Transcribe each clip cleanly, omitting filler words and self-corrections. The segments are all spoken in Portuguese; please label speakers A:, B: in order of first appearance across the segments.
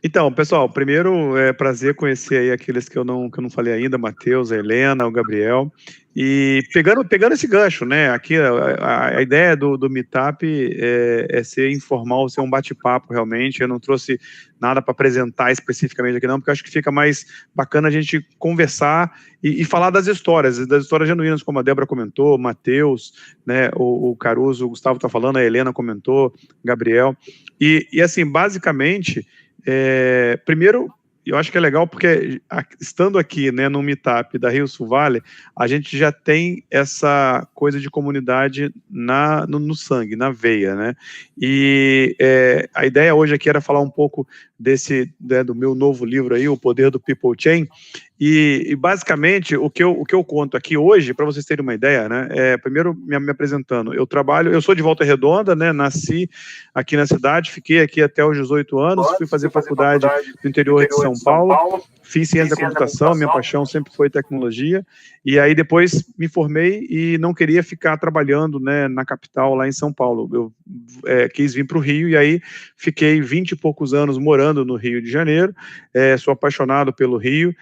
A: Então, pessoal, primeiro é prazer conhecer aí aqueles que eu não falei ainda, Matheus, a Helena, o Gabriel. E pegando esse gancho, né? Aqui a ideia do Meetup é ser informal, ser um bate-papo realmente. Eu não trouxe nada para apresentar especificamente aqui, não, porque eu acho que fica mais bacana a gente conversar e falar das histórias genuínas, como a Débora comentou, o Matheus, né? O Caruso, o Gustavo está falando, a Helena comentou, Gabriel. E assim, basicamente. Primeiro, eu acho que é legal porque estando aqui, né, no Meetup da Rio Sul Vale, a gente já tem essa coisa de comunidade no sangue, na veia, né? E a ideia hoje aqui era falar um pouco né, do meu novo livro aí, O Poder do People Chain. E basicamente o que eu conto aqui hoje, para vocês terem uma ideia, né? Primeiro me apresentando, eu sou de Volta Redonda, né? Nasci aqui na cidade, fiquei aqui até os 18 anos, fui fazer faculdade no interior de São Paulo, fiz ciência da computação, minha paixão sempre foi tecnologia, e aí depois me formei e não queria ficar trabalhando, né, na capital, lá em São Paulo. Eu quis vir para o Rio, e aí fiquei 20 e poucos anos morando no Rio de Janeiro, sou apaixonado pelo Rio.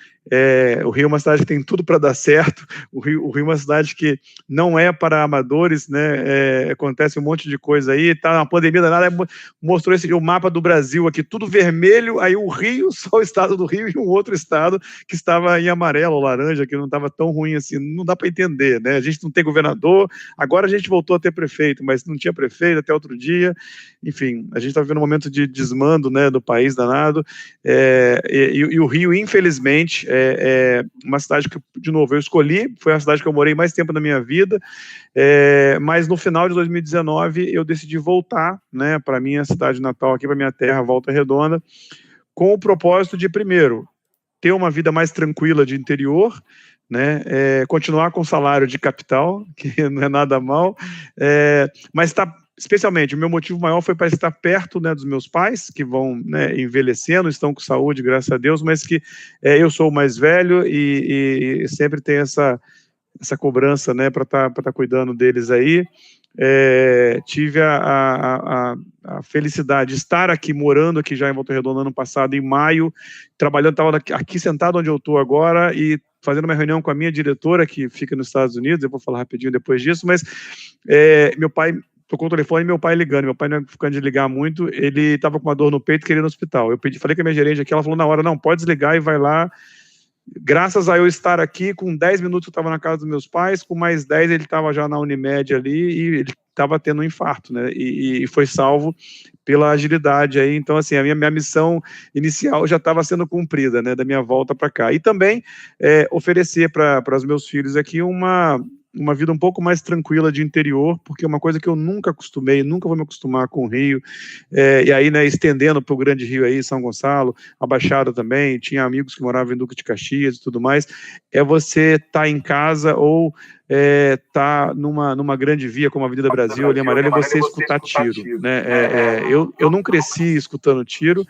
A: O Rio é uma cidade que tem tudo para dar certo. O Rio é uma cidade que não é para amadores, né? Acontece um monte de coisa aí, tá uma pandemia danada, mostrou o mapa do Brasil aqui, tudo vermelho, aí o Rio, só o estado do Rio e um outro estado que estava em amarelo ou laranja, que não estava tão ruim assim, não dá para entender, né? A gente não tem governador, agora a gente voltou a ter prefeito, mas não tinha prefeito até outro dia. Enfim, a gente está vivendo um momento de desmando, né, do país danado, e o Rio, infelizmente, é uma cidade que, de novo, eu escolhi, foi a cidade que eu morei mais tempo na minha vida, mas no final de 2019 eu decidi voltar, né, para minha cidade natal, aqui para minha terra, Volta Redonda, com o propósito de, primeiro, ter uma vida mais tranquila de interior, né, continuar com salário de capital, que não é nada mal, mas especialmente, o meu motivo maior foi para estar perto, né, dos meus pais, que vão, né, envelhecendo, estão com saúde, graças a Deus, mas que eu sou o mais velho e sempre tem essa cobrança, né, para tá cuidando deles aí. Tive a felicidade de estar aqui, morando aqui já em Volta Redonda ano passado, em maio, trabalhando, estava aqui sentado onde eu estou agora e fazendo uma reunião com a minha diretora, que fica nos Estados Unidos, eu vou falar rapidinho depois disso, mas meu pai tocou o telefone, meu pai ligando, meu pai não é ficando de ligar muito, ele estava com uma dor no peito, querendo ir no hospital. Eu falei com a minha gerente aqui, ela falou na hora, não, pode desligar e vai lá. Graças a eu estar aqui, com 10 minutos eu estava na casa dos meus pais, com mais 10 ele estava já na Unimed ali e ele estava tendo um infarto, né? E foi salvo pela agilidade aí. Então, assim, a minha missão inicial já estava sendo cumprida, né? Da minha volta para cá. E também oferecer para os meus filhos aqui uma vida um pouco mais tranquila de interior, porque é uma coisa que eu nunca acostumei, nunca vou me acostumar com o Rio, e aí, né, estendendo para o Grande Rio aí, São Gonçalo, a Baixada também, tinha amigos que moravam em Duque de Caxias e tudo mais, você tá em casa ou tá numa grande via como a Avenida Brasil, ali amarela, e você escutar tiro, né? Eu não cresci escutando tiro,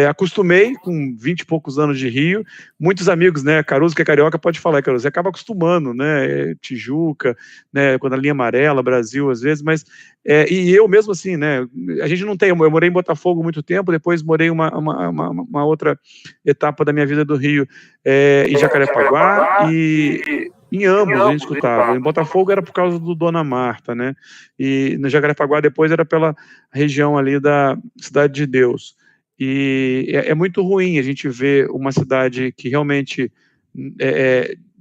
A: acostumei com 20 e poucos anos de Rio, muitos amigos, né, Caruso, que é carioca, pode falar, Caruso, você acaba acostumando, né, Tijuca, né, quando a linha amarela, Brasil, às vezes, mas, e eu mesmo assim, né, a gente não tem, eu morei em Botafogo muito tempo, depois morei uma outra etapa da minha vida do Rio, em Jacarepaguá, e em ambos a gente escutava, em Botafogo era por causa do Dona Marta, né, e no Jacarepaguá depois era pela região ali da Cidade de Deus. E é muito ruim a gente ver uma cidade que realmente,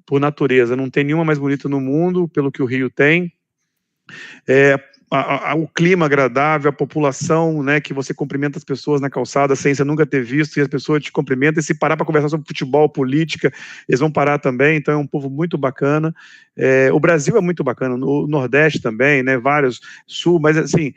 A: por natureza, não tem nenhuma mais bonita no mundo, pelo que o Rio tem, o clima agradável, a população, né, que você cumprimenta as pessoas na calçada sem você nunca ter visto, e as pessoas te cumprimentam, e se parar para conversar sobre futebol, política, eles vão parar também, então é um povo muito bacana. O Brasil é muito bacana, o Nordeste também, né, vários, Sul, mas assim,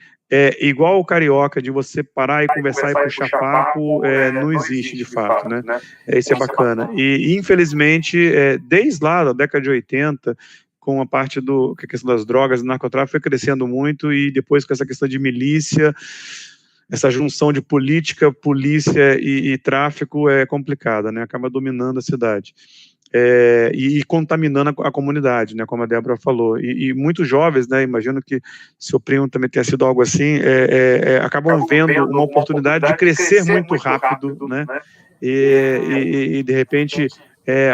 A: igual o carioca, de você parar e conversar e puxar papo, não existe de fato, né? Isso é bacana. E infelizmente, desde lá da década de 80, com a parte que a questão das drogas, do narcotráfico foi crescendo muito, e depois com essa questão de milícia, essa junção de política, polícia e tráfico é complicada, né? Acaba dominando a cidade. e contaminando a comunidade, né, como a Débora falou, e muitos jovens, né, imagino que seu primo também tenha sido algo assim, acabam vendo uma oportunidade de crescer muito rápido, né, e de repente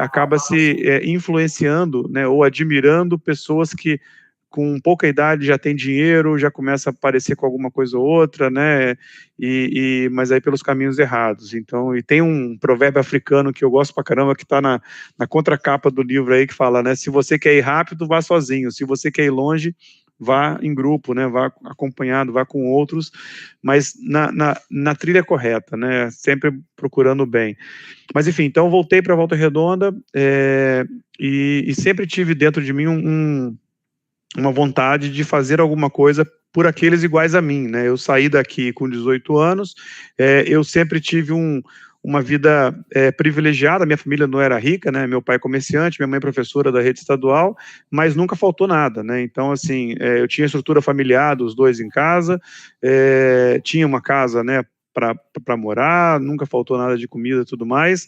A: acaba se influenciando, né, ou admirando pessoas que com pouca idade já tem dinheiro, já começa a aparecer com alguma coisa ou outra, né, mas aí pelos caminhos errados. Então, e tem um provérbio africano que eu gosto pra caramba, que está na contracapa do livro aí, que fala, né, se você quer ir rápido, vá sozinho, se você quer ir longe, vá em grupo, né, vá acompanhado, vá com outros, mas na trilha correta, né, sempre procurando o bem. Mas enfim, então voltei para Volta Redonda, e sempre tive dentro de mim uma vontade de fazer alguma coisa por aqueles iguais a mim, né? Eu saí daqui com 18 anos, eu sempre tive uma vida privilegiada, minha família não era rica, né? Meu pai é comerciante, minha mãe é professora da rede estadual, mas nunca faltou nada, né? Então, assim, eu tinha estrutura familiar dos dois em casa, tinha uma casa, né, para morar, nunca faltou nada de comida e tudo mais,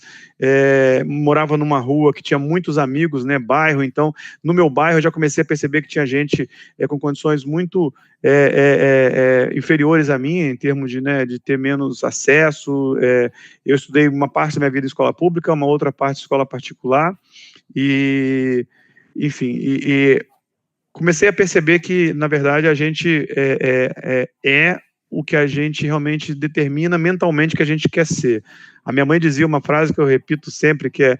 A: morava numa rua que tinha muitos amigos, né, bairro, então, no meu bairro eu já comecei a perceber que tinha gente com condições muito inferiores a mim, em termos de ter menos acesso. Eu estudei uma parte da minha vida em escola pública, uma outra parte em escola particular, e, enfim, comecei a perceber que, na verdade, a gente o que a gente realmente determina mentalmente que a gente quer ser. A minha mãe dizia uma frase que eu repito sempre, que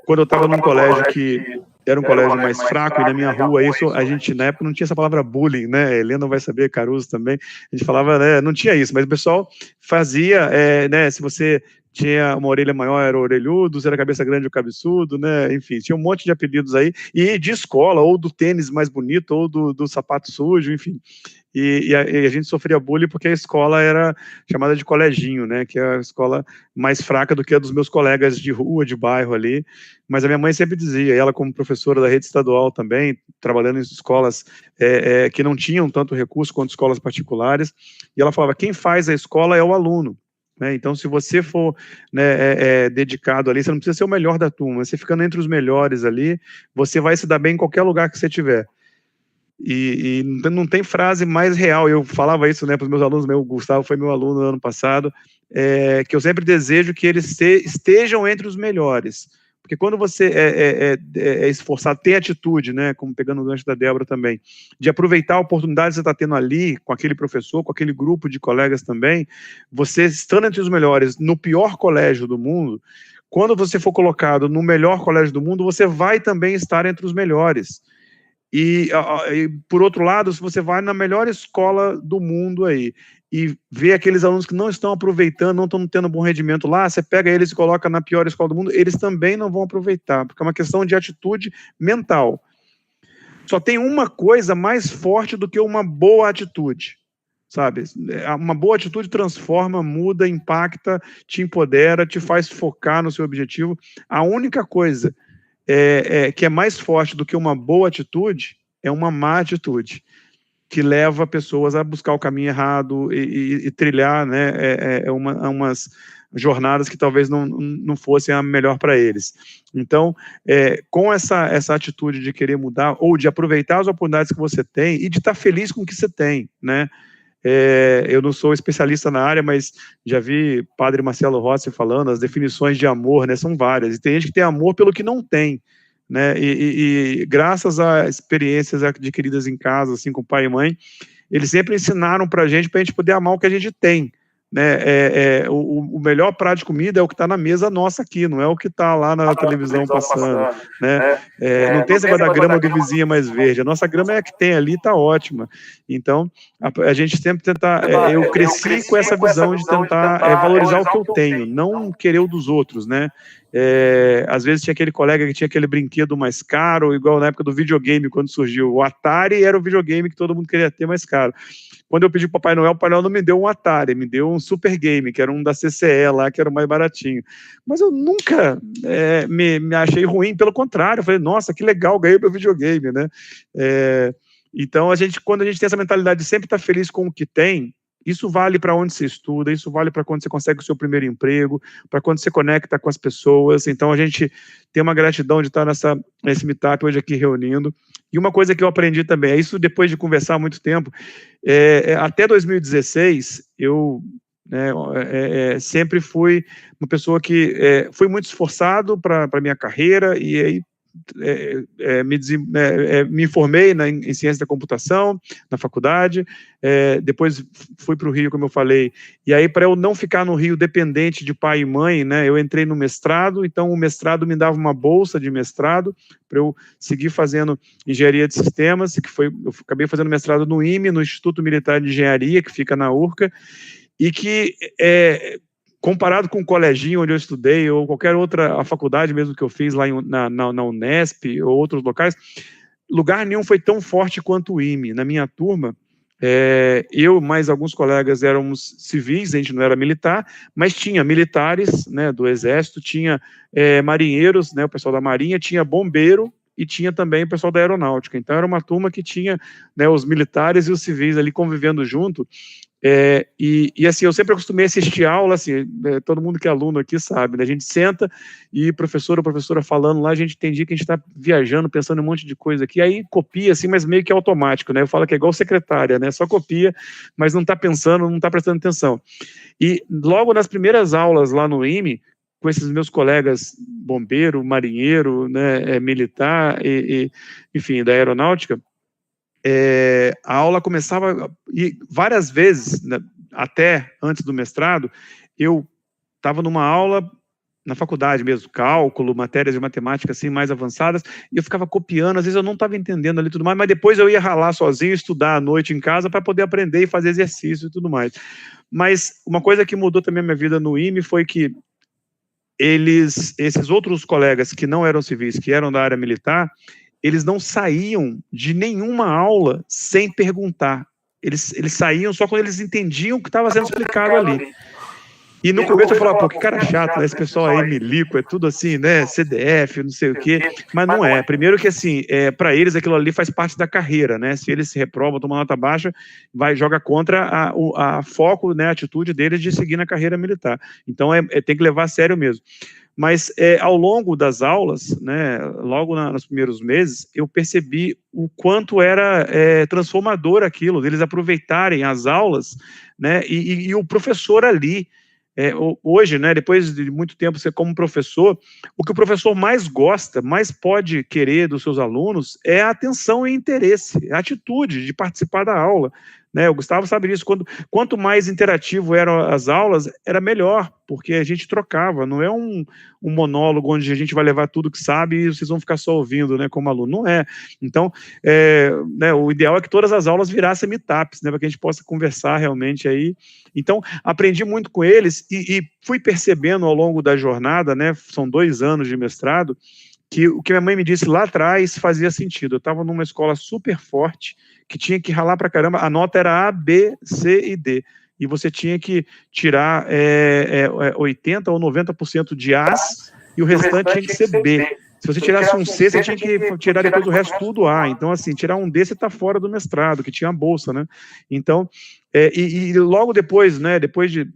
A: quando eu estava num colégio que era um colégio mais fraco, e na minha rua, isso, a gente, na época, não tinha essa palavra bullying, né, Helena vai saber, Caruso também, a gente falava, né, não tinha isso, mas o pessoal fazia, né, se você tinha uma orelha maior, era orelhudo, se era cabeça grande, o cabeçudo, né, enfim, tinha um monte de apelidos aí, e de escola, ou do tênis mais bonito, ou do sapato sujo, enfim, e a gente sofria bullying porque a escola era chamada de coleginho, né, que é a escola mais fraca do que a dos meus colegas de rua, de bairro ali, mas a minha mãe sempre dizia, ela como professora da rede estadual também, trabalhando em escolas que não tinham tanto recurso quanto escolas particulares, e ela falava, quem faz a escola é o aluno, né, então se você for, né, dedicado ali, você não precisa ser o melhor da turma, você ficando entre os melhores ali, você vai se dar bem em qualquer lugar que você tiver. E não tem frase mais real, eu falava isso, né, para os meus alunos, o Gustavo foi meu aluno no ano passado, que eu sempre desejo que eles estejam entre os melhores, porque quando você é esforçado, tem atitude, né, como pegando o gancho da Débora também, de aproveitar a oportunidade que você está tendo ali, com aquele professor, com aquele grupo de colegas também, você estando entre os melhores, no pior colégio do mundo, quando você for colocado no melhor colégio do mundo, você vai também estar entre os melhores. E, por outro lado, se você vai na melhor escola do mundo aí e vê aqueles alunos que não estão aproveitando, não estão tendo bom rendimento lá, você pega eles e coloca na pior escola do mundo, eles também não vão aproveitar, porque é uma questão de atitude mental. Só tem uma coisa mais forte do que uma boa atitude, sabe? Uma boa atitude transforma, muda, impacta, te empodera, te faz focar no seu objetivo. A única coisa que é mais forte do que uma boa atitude, é uma má atitude, que leva pessoas a buscar o caminho errado e trilhar, né, umas jornadas que talvez não fossem a melhor para eles. Então, com essa atitude de querer mudar, ou de aproveitar as oportunidades que você tem, e de estar feliz com o que você tem, né, eu não sou especialista na área, mas já vi Padre Marcelo Rossi falando, as definições de amor, né, são várias, e tem gente que tem amor pelo que não tem, né, e graças a experiências adquiridas em casa, assim, com pai e mãe, eles sempre ensinaram para a gente poder amar o que a gente tem, né, o melhor prato de comida é o que está na mesa nossa aqui, não é o que está lá na televisão passando, né, não tem esse negócio da grama do vizinho é mais verde, a nossa grama é a que tem ali, está ótima. Então, a gente sempre tenta, eu cresci com essa visão de tentar valorizar o que eu tenho, não querer o dos outros, né, às vezes tinha aquele colega que tinha aquele brinquedo mais caro, igual na época do videogame, quando surgiu o Atari, era o videogame que todo mundo queria ter mais caro. Quando eu pedi para o Papai Noel não me deu um Atari, me deu um Super Game, que era um da CCE lá, que era o mais baratinho. Mas eu nunca me achei ruim, pelo contrário, eu falei, nossa, que legal, ganhei meu videogame, né? Então, quando a gente tem essa mentalidade de sempre estar feliz com o que tem, Isso vale para onde você estuda, isso vale para quando você consegue o seu primeiro emprego, para quando você conecta com as pessoas. Então, a gente tem uma gratidão de estar nesse meetup hoje aqui reunindo. E uma coisa que eu aprendi também, é isso depois de conversar há muito tempo, até 2016, eu sempre fui uma pessoa que fui muito esforçado para a minha carreira, e aí me formei em ciência da computação, na faculdade, depois fui para o Rio, como eu falei, e aí para eu não ficar no Rio dependente de pai e mãe, né, eu entrei no mestrado, então o mestrado me dava uma bolsa de mestrado, para eu seguir fazendo engenharia de sistemas, eu acabei fazendo mestrado no IME, no Instituto Militar de Engenharia, que fica na URCA, e que comparado com o coleginho onde eu estudei, ou qualquer outra, a faculdade mesmo que eu fiz lá na Unesp, ou outros locais, lugar nenhum foi tão forte quanto o IME. Na minha turma, eu mais alguns colegas éramos civis, a gente não era militar, mas tinha militares, né, do Exército, tinha marinheiros, né, o pessoal da Marinha, tinha bombeiro, e tinha também o pessoal da Aeronáutica. Então, era uma turma que tinha, né, os militares e os civis ali convivendo junto. E assim, eu sempre acostumei a assistir aula, assim, todo mundo que é aluno aqui sabe, né? A gente senta e professor ou professora falando lá, a gente tem dia que a gente está viajando, pensando em um monte de coisa aqui, aí copia, assim, mas meio que é automático, né? Eu falo que é igual secretária, né? Só copia, mas não está pensando, não está prestando atenção. E logo nas primeiras aulas lá no IME, com esses meus colegas bombeiro, marinheiro, né, militar, enfim, da aeronáutica, a aula começava, e várias vezes, né, até antes do mestrado, eu estava numa aula na faculdade mesmo, cálculo, matérias de matemática assim mais avançadas, e eu ficava copiando, às vezes eu não estava entendendo ali tudo mais, mas depois eu ia ralar sozinho, estudar à noite em casa para poder aprender e fazer exercício e tudo mais. Mas uma coisa que mudou também a minha vida no IME foi que esses outros colegas que não eram civis, que eram da área militar, eles não saíam de nenhuma aula sem perguntar. Eles saíam só quando eles entendiam o que estava sendo explicado ali. E no começo eu falava, pô, que cara chato, né? Esse pessoal aí, milico, é tudo assim, né? CDF, não sei o quê. Mas não é. Primeiro que, assim, para eles aquilo ali faz parte da carreira, né? Se eles se reprovam, tomam nota baixa, joga contra a foco, né? A atitude deles de seguir na carreira militar. Então, tem que levar a sério mesmo. Mas ao longo das aulas, né, logo nos primeiros meses, eu percebi o quanto era transformador aquilo, deles aproveitarem as aulas, né, e o professor ali, hoje, né, depois de muito tempo você como professor, o que o professor mais gosta, mais pode querer dos seus alunos é a atenção e interesse, a atitude de participar da aula, né? O Gustavo sabe disso, quanto mais interativo eram as aulas, era melhor, porque a gente trocava, não é um monólogo onde a gente vai levar tudo que sabe e vocês vão ficar só ouvindo, né, como aluno, não é. Então, né, o ideal é que todas as aulas virassem meetups, né, para que a gente possa conversar realmente aí. Então, aprendi muito com eles e fui percebendo ao longo da jornada, né, são 2 anos de mestrado, que o que minha mãe me disse lá atrás fazia sentido. Eu estava numa escola super forte, que tinha que ralar pra caramba, a nota era A, B, C e D, e você tinha que tirar 80% ou 90% de A's, e o restante tinha que ser B. Se você tirasse um C, você tinha que tirar depois o resto tudo A. Então, assim, tirar um D, você está fora do mestrado, que tinha a bolsa, né? Então, e logo depois, né, depois de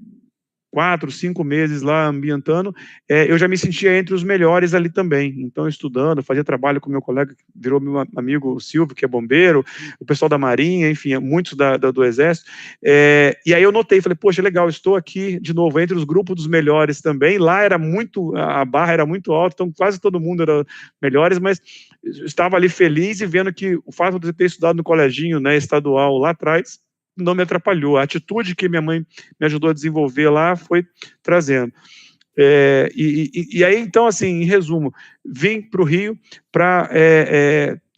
A: 4, 5 meses lá ambientando, eu já me sentia entre os melhores ali também. Então, estudando, fazia trabalho com meu colega, que virou meu amigo o Silvio, que é bombeiro, o pessoal da Marinha, enfim, muitos do Exército. E aí eu notei, falei, poxa, legal, estou aqui de novo entre os grupos dos melhores também. Lá era muito, a barra era muito alta, então quase todo mundo era melhores, mas estava ali feliz e vendo que o fato de eu ter estudado no coleginho, né, estadual lá atrás, não me atrapalhou. A atitude que minha mãe me ajudou a desenvolver lá foi trazendo. E aí, então, assim, em resumo, vim para o Rio para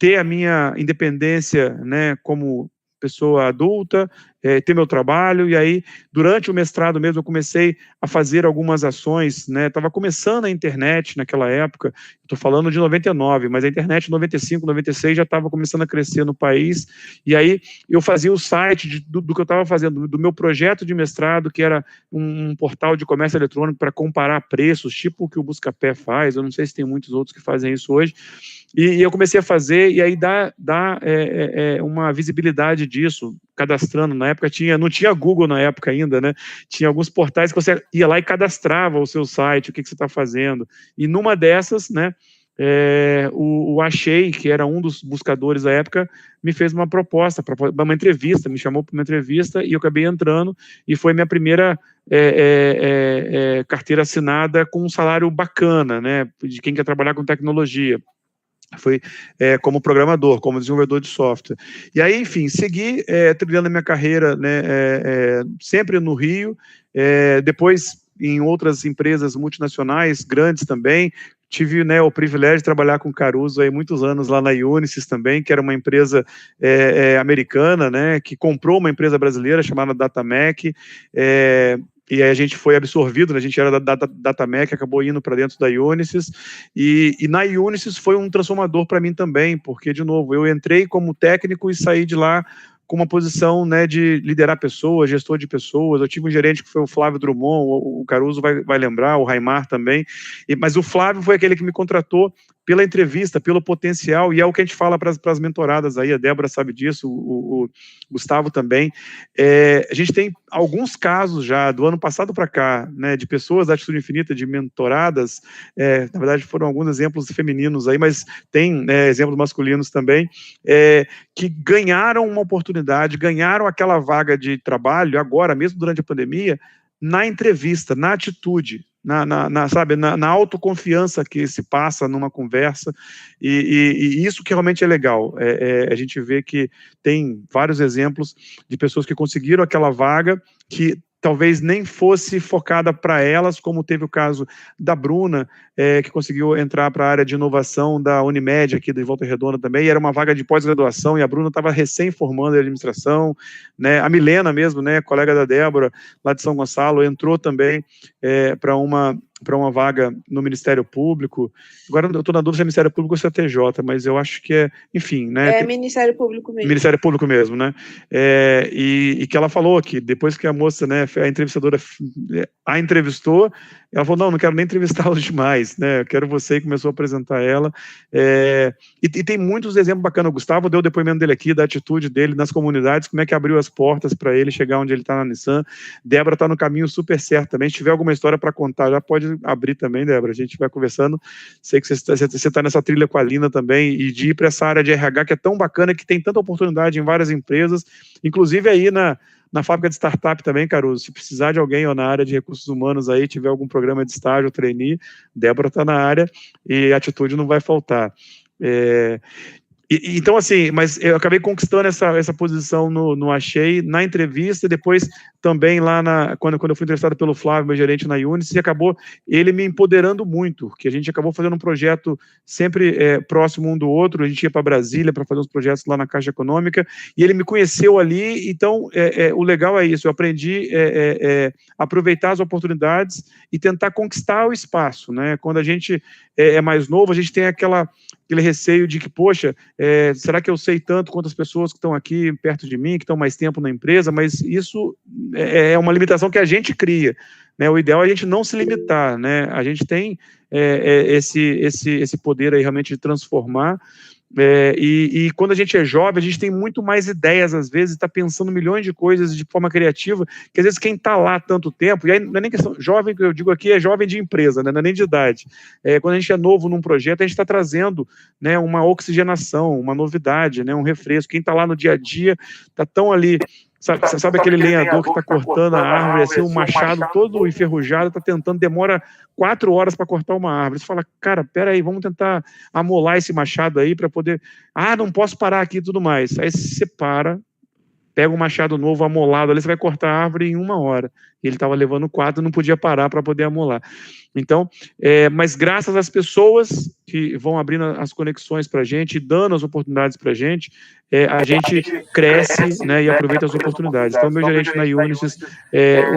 A: ter a minha independência, né, como pessoa adulta, ter meu trabalho, e aí, durante o mestrado mesmo, eu comecei a fazer algumas ações, né, estava começando a internet naquela época, estou falando de 99, mas a internet em 95, 96 já estava começando a crescer no país, e aí eu fazia o site do que eu estava fazendo, do meu projeto de mestrado, que era um portal de comércio eletrônico para comparar preços, tipo o que o Buscapé faz, eu não sei se tem muitos outros que fazem isso hoje, e eu comecei a fazer, e aí dá uma visibilidade disso, cadastrando, na época não tinha Google na época ainda, né? Tinha alguns portais que você ia lá e cadastrava o seu site, o que você está fazendo. E numa dessas, né, o Achei, que era um dos buscadores da época, me fez uma proposta para uma entrevista, me chamou para uma entrevista e eu acabei entrando, e foi minha primeira carteira assinada com um salário bacana, né, de quem quer trabalhar com tecnologia. Foi como programador, como desenvolvedor de software. E aí, enfim, segui trilhando a minha carreira, né, sempre no Rio, depois em outras empresas multinacionais, grandes também. Tive, né, o privilégio de trabalhar com o Caruso aí muitos anos lá na Unisys também, que era uma empresa americana, né, que comprou uma empresa brasileira chamada Datamec, e aí a gente foi absorvido, né, a gente era da Datamec, acabou indo para dentro da Unisys, e na Unisys foi um transformador para mim também, porque, de novo, eu entrei como técnico e saí de lá com uma posição, né, de liderar pessoas, gestor de pessoas. Eu tive um gerente que foi o Flávio Drummond, o Caruso vai lembrar, o Raimar também, mas o Flávio foi aquele que me contratou pela entrevista, pelo potencial, e é o que a gente fala para as mentoradas aí, a Débora sabe disso, o Gustavo também. A gente tem alguns casos já, do ano passado para cá, né, de pessoas da Atitude Infinita, de mentoradas, na verdade foram alguns exemplos femininos aí, mas tem exemplos masculinos também, que ganharam uma oportunidade, ganharam aquela vaga de trabalho, agora, mesmo durante a pandemia, na entrevista, na atitude, na autoconfiança que se passa numa conversa, e isso que realmente é legal. A gente vê que tem vários exemplos de pessoas que conseguiram aquela vaga, que talvez nem fosse focada para elas, como teve o caso da Bruna, que conseguiu entrar para a área de inovação da Unimed, aqui de Volta Redonda também, e era uma vaga de pós-graduação, e a Bruna estava recém-formando em administração, né? A Milena mesmo, né, colega da Débora, lá de São Gonçalo, entrou também para uma vaga no Ministério Público. Agora eu estou na dúvida se é Ministério Público ou se é TJ, mas eu acho que enfim, né?
B: Ministério Público mesmo.
A: Ministério Público mesmo, né? E que ela falou que depois que a moça, né, a entrevistadora a entrevistou, ela falou, não quero nem entrevistá-la demais, né? Eu quero você, e começou a apresentar ela. E tem muitos exemplos bacanas. O Gustavo deu o depoimento dele aqui, da atitude dele nas comunidades, como é que abriu as portas para ele chegar onde ele está na Nissan. Débora está no caminho super certo também. Se tiver alguma história para contar, já pode abrir também, Débora. A gente vai conversando. Sei que você está nessa trilha com a Lina também, e de ir para essa área de RH que é tão bacana, que tem tanta oportunidade em várias empresas, inclusive aí na fábrica de startup também, Caruso. Se precisar de alguém ou na área de recursos humanos aí, tiver algum programa de estágio, trainee, Débora está na área e a atitude não vai faltar. Então, assim, mas eu acabei conquistando essa posição no Achei, na entrevista, e depois também lá quando eu fui entrevistado pelo Flávio, meu gerente na Unisys, e acabou ele me empoderando muito, que a gente acabou fazendo um projeto sempre próximo um do outro. A gente ia para Brasília para fazer uns projetos lá na Caixa Econômica, e ele me conheceu ali. Então, o legal é isso, eu aprendi aproveitar as oportunidades e tentar conquistar o espaço, né? Quando a gente é mais novo, a gente tem aquele receio de que, poxa, será que eu sei tanto quanto as pessoas que estão aqui perto de mim, que estão mais tempo na empresa? Mas isso é uma limitação que a gente cria, né? O ideal é a gente não se limitar, né? A gente tem esse poder aí realmente de transformar, e quando a gente é jovem, a gente tem muito mais ideias, às vezes, está pensando milhões de coisas de forma criativa, que às vezes quem está lá há tanto tempo, e aí não é nem questão, jovem que eu digo aqui é jovem de empresa, né, não é nem de idade. Quando a gente é novo num projeto, a gente está trazendo, né, uma oxigenação, uma novidade, né, um refresco. Quem está lá no dia a dia está tão ali. Sabe aquele lenhador que está cortando a árvore, assim, um machado todo enferrujado, está tentando, demora 4 horas para cortar uma árvore. Você fala, cara, peraí, vamos tentar amolar esse machado aí para poder... não posso parar aqui e tudo mais. Aí você para, pega um machado novo, amolado, ali você vai cortar a árvore em 1 hora. Ele estava levando 4, não podia parar para poder amolar. Então, mas graças às pessoas que vão abrindo as conexões para a gente, dando as oportunidades para a gente cresce, né, e aproveita as oportunidades. Então, meu gerente na Unisys,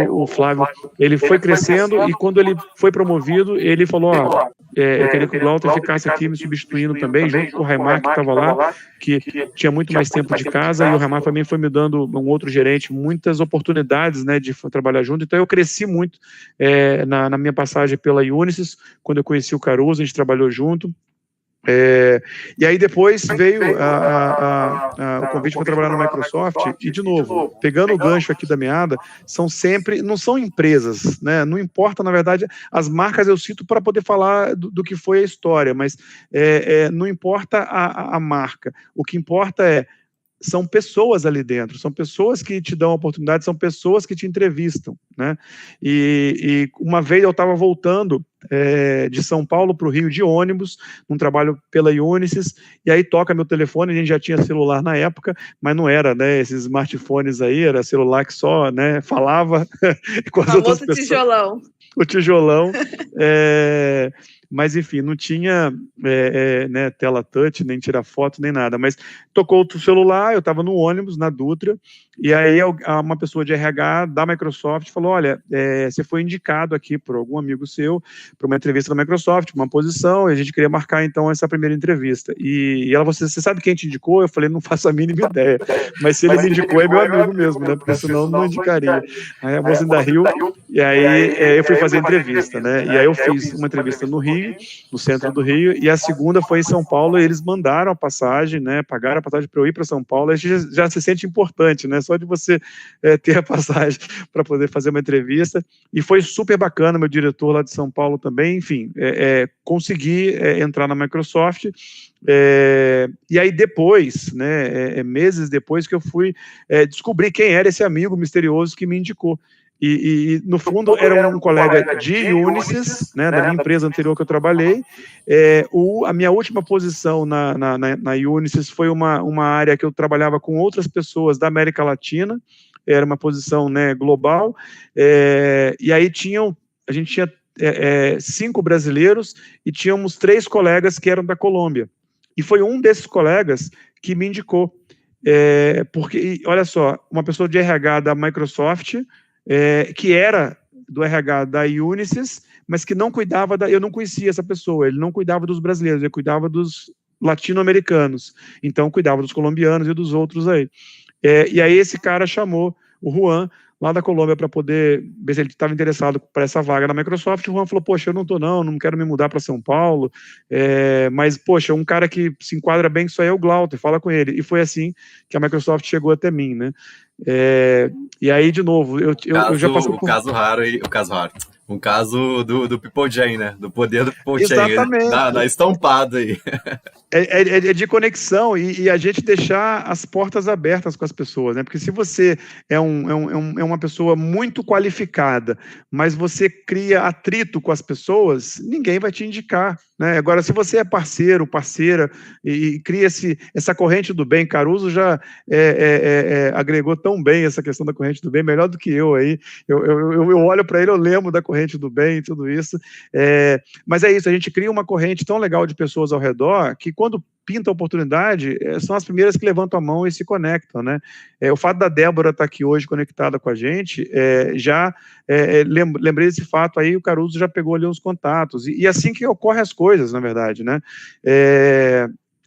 A: o Flávio, ele foi crescendo, e quando ele foi promovido, ele falou, eu queria que o Glauter ficasse aqui me substituindo também, junto com o Raimar, que estava lá, que tinha muito mais tempo de casa, e o Raimar também foi me dando, um outro gerente, muitas oportunidades, né, de trabalhar junto. Então, eu cresci muito na minha passagem pela Unisys. Quando eu conheci o Caruso, a gente trabalhou junto. E aí depois veio o convite para trabalhar na Microsoft, e de novo, pegando o gancho aqui da meada, não são empresas, né? Não importa, na verdade, as marcas eu cito para poder falar do que foi a história, mas não importa a marca, o que importa são pessoas ali dentro, são pessoas que te dão a oportunidade, são pessoas que te entrevistam, né? E uma vez eu estava voltando de São Paulo para o Rio de ônibus, num trabalho pela Unisys, e aí toca meu telefone, a gente já tinha celular na época, mas não era, né, esses smartphones aí, era celular que só, né, falava com as outras pessoas.
B: Tijolão.
A: O tijolão, mas enfim, não tinha né, tela touch, nem tirar foto, nem nada, mas tocou o celular, eu estava no ônibus, na Dutra, e aí uma pessoa de RH da Microsoft falou, olha, você foi indicado aqui por algum amigo seu para uma entrevista da Microsoft, uma posição, e a gente queria marcar então essa primeira entrevista, e ela, você sabe quem te indicou? Eu falei, não faço a mínima ideia, mas se ele me indicou é meu amigo mesmo, né, porque senão não indicaria. Aí a moça ainda riu, e aí eu fui fazer a entrevista, né, e aí eu fiz uma entrevista no Rio, no centro do Rio, e a segunda foi em São Paulo, e eles mandaram a passagem, né, pagaram a passagem para eu ir para São Paulo, a gente já se sente importante, né, só de você ter a passagem para poder fazer uma entrevista, e foi super bacana, meu diretor lá de São Paulo também, enfim, consegui entrar na Microsoft, e aí depois, né, meses depois que eu fui descobrir quem era esse amigo misterioso que me indicou. E no fundo era um colega de Unisys, né, da minha empresa anterior que eu trabalhei. A minha última posição na Unisys foi uma área que eu trabalhava com outras pessoas da América Latina, era uma posição, né, global, e aí a gente tinha 5 brasileiros e tínhamos 3 colegas que eram da Colômbia. E foi um desses colegas que me indicou, porque, olha só, uma pessoa de RH da Microsoft, que era do RH da Unisys, mas que não cuidava eu não conhecia essa pessoa, ele não cuidava dos brasileiros, ele cuidava dos latino-americanos, então cuidava dos colombianos e dos outros aí. E aí esse cara chamou o Juan, lá da Colômbia, para poder ver se ele estava interessado para essa vaga na Microsoft. O Juan falou, poxa, eu não estou não quero me mudar para São Paulo, mas, poxa, um cara que se enquadra bem, isso aí é o Glauter, fala com ele. E foi assim que a Microsoft chegou até mim, né? E aí, de novo, eu já passei por...
C: Um caso do People Chain, né? Do poder do People
A: Exatamente.
C: Chain. Da estampada aí.
A: É de conexão e a gente deixar as portas abertas com as pessoas, né? Porque se você é uma pessoa muito qualificada, mas você cria atrito com as pessoas, ninguém vai te indicar, né? Agora, se você é parceiro, parceira, e cria essa corrente do bem, Caruso já agregou tão bem essa questão da corrente do bem, melhor do que eu aí. Eu olho para ele, eu lembro da corrente do bem e tudo isso. Mas é isso, a gente cria uma corrente tão legal de pessoas ao redor que quando pinta a oportunidade, são as primeiras que levantam a mão e se conectam, né? O fato da Débora estar aqui hoje conectada com a gente, lembrei desse fato aí, o Caruso já pegou ali uns contatos, e assim que ocorrem as coisas, na verdade, né?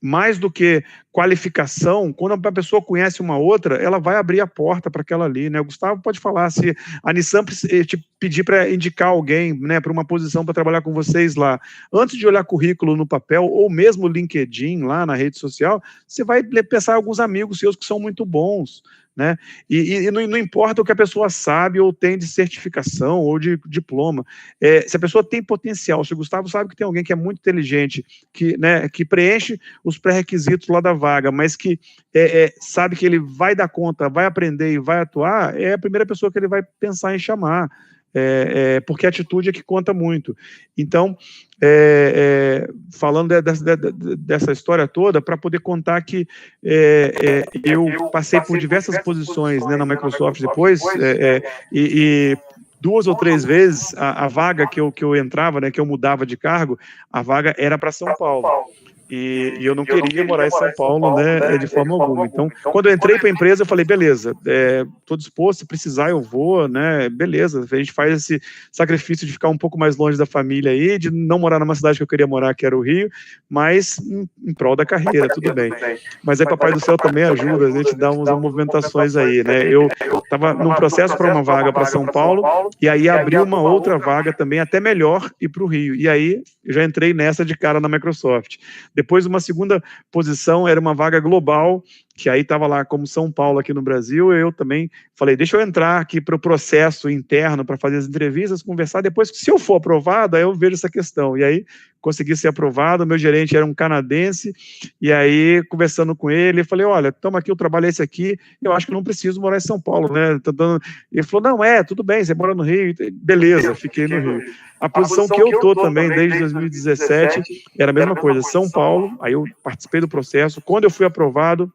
A: Mais do que qualificação, quando uma pessoa conhece uma outra, ela vai abrir a porta para aquela ali, né? O Gustavo pode falar, se a Nissan te pedir para indicar alguém, né, para uma posição para trabalhar com vocês lá, antes de olhar currículo no papel, ou mesmo LinkedIn lá na rede social, você vai pensar em alguns amigos seus que são muito bons, né? E não importa o que a pessoa sabe ou tem de certificação ou de diploma, se a pessoa tem potencial, se o Gustavo sabe que tem alguém que é muito inteligente, que preenche os pré-requisitos lá da vaga, mas que sabe que ele vai dar conta, vai aprender e vai atuar, é a primeira pessoa que ele vai pensar em chamar, porque a atitude é que conta muito. Então, falando dessa história toda, para poder contar que eu passei por diversas posições, né, na Microsoft depois, e 2 ou 3 vezes a vaga que eu entrava, né, que eu mudava de cargo, a vaga era para São Paulo. E eu não queria morar em São Paulo, né, de forma alguma. Então, quando eu entrei para a empresa, eu falei, beleza, estou disposto, se precisar eu vou, né, beleza, a gente faz esse sacrifício de ficar um pouco mais longe da família aí, de não morar numa cidade que eu queria morar, que era o Rio, mas em prol da carreira, tudo bem. Mas aí Papai do Céu também ajuda, a gente dá umas movimentações aí, né, eu estava num processo para uma vaga para São Paulo, e aí abriu uma outra vaga também, até melhor, ir para o Rio, e aí eu já entrei nessa de cara na Microsoft. Depois, uma segunda posição era uma vaga global, que aí estava lá como São Paulo aqui no Brasil. Eu também falei, deixa eu entrar aqui para o processo interno para fazer as entrevistas, conversar, depois, se eu for aprovado, aí eu vejo essa questão. E aí consegui ser aprovado, meu gerente era um canadense, e aí, conversando com ele, eu falei, olha, estamos aqui, o trabalho é esse aqui, eu acho que não preciso morar em São Paulo, né? Ele falou, não, tudo bem, você mora no Rio, beleza, fiquei no Rio. A posição que eu estou também, desde 2017, era a mesma coisa, São Paulo, aí eu participei do processo, quando eu fui aprovado,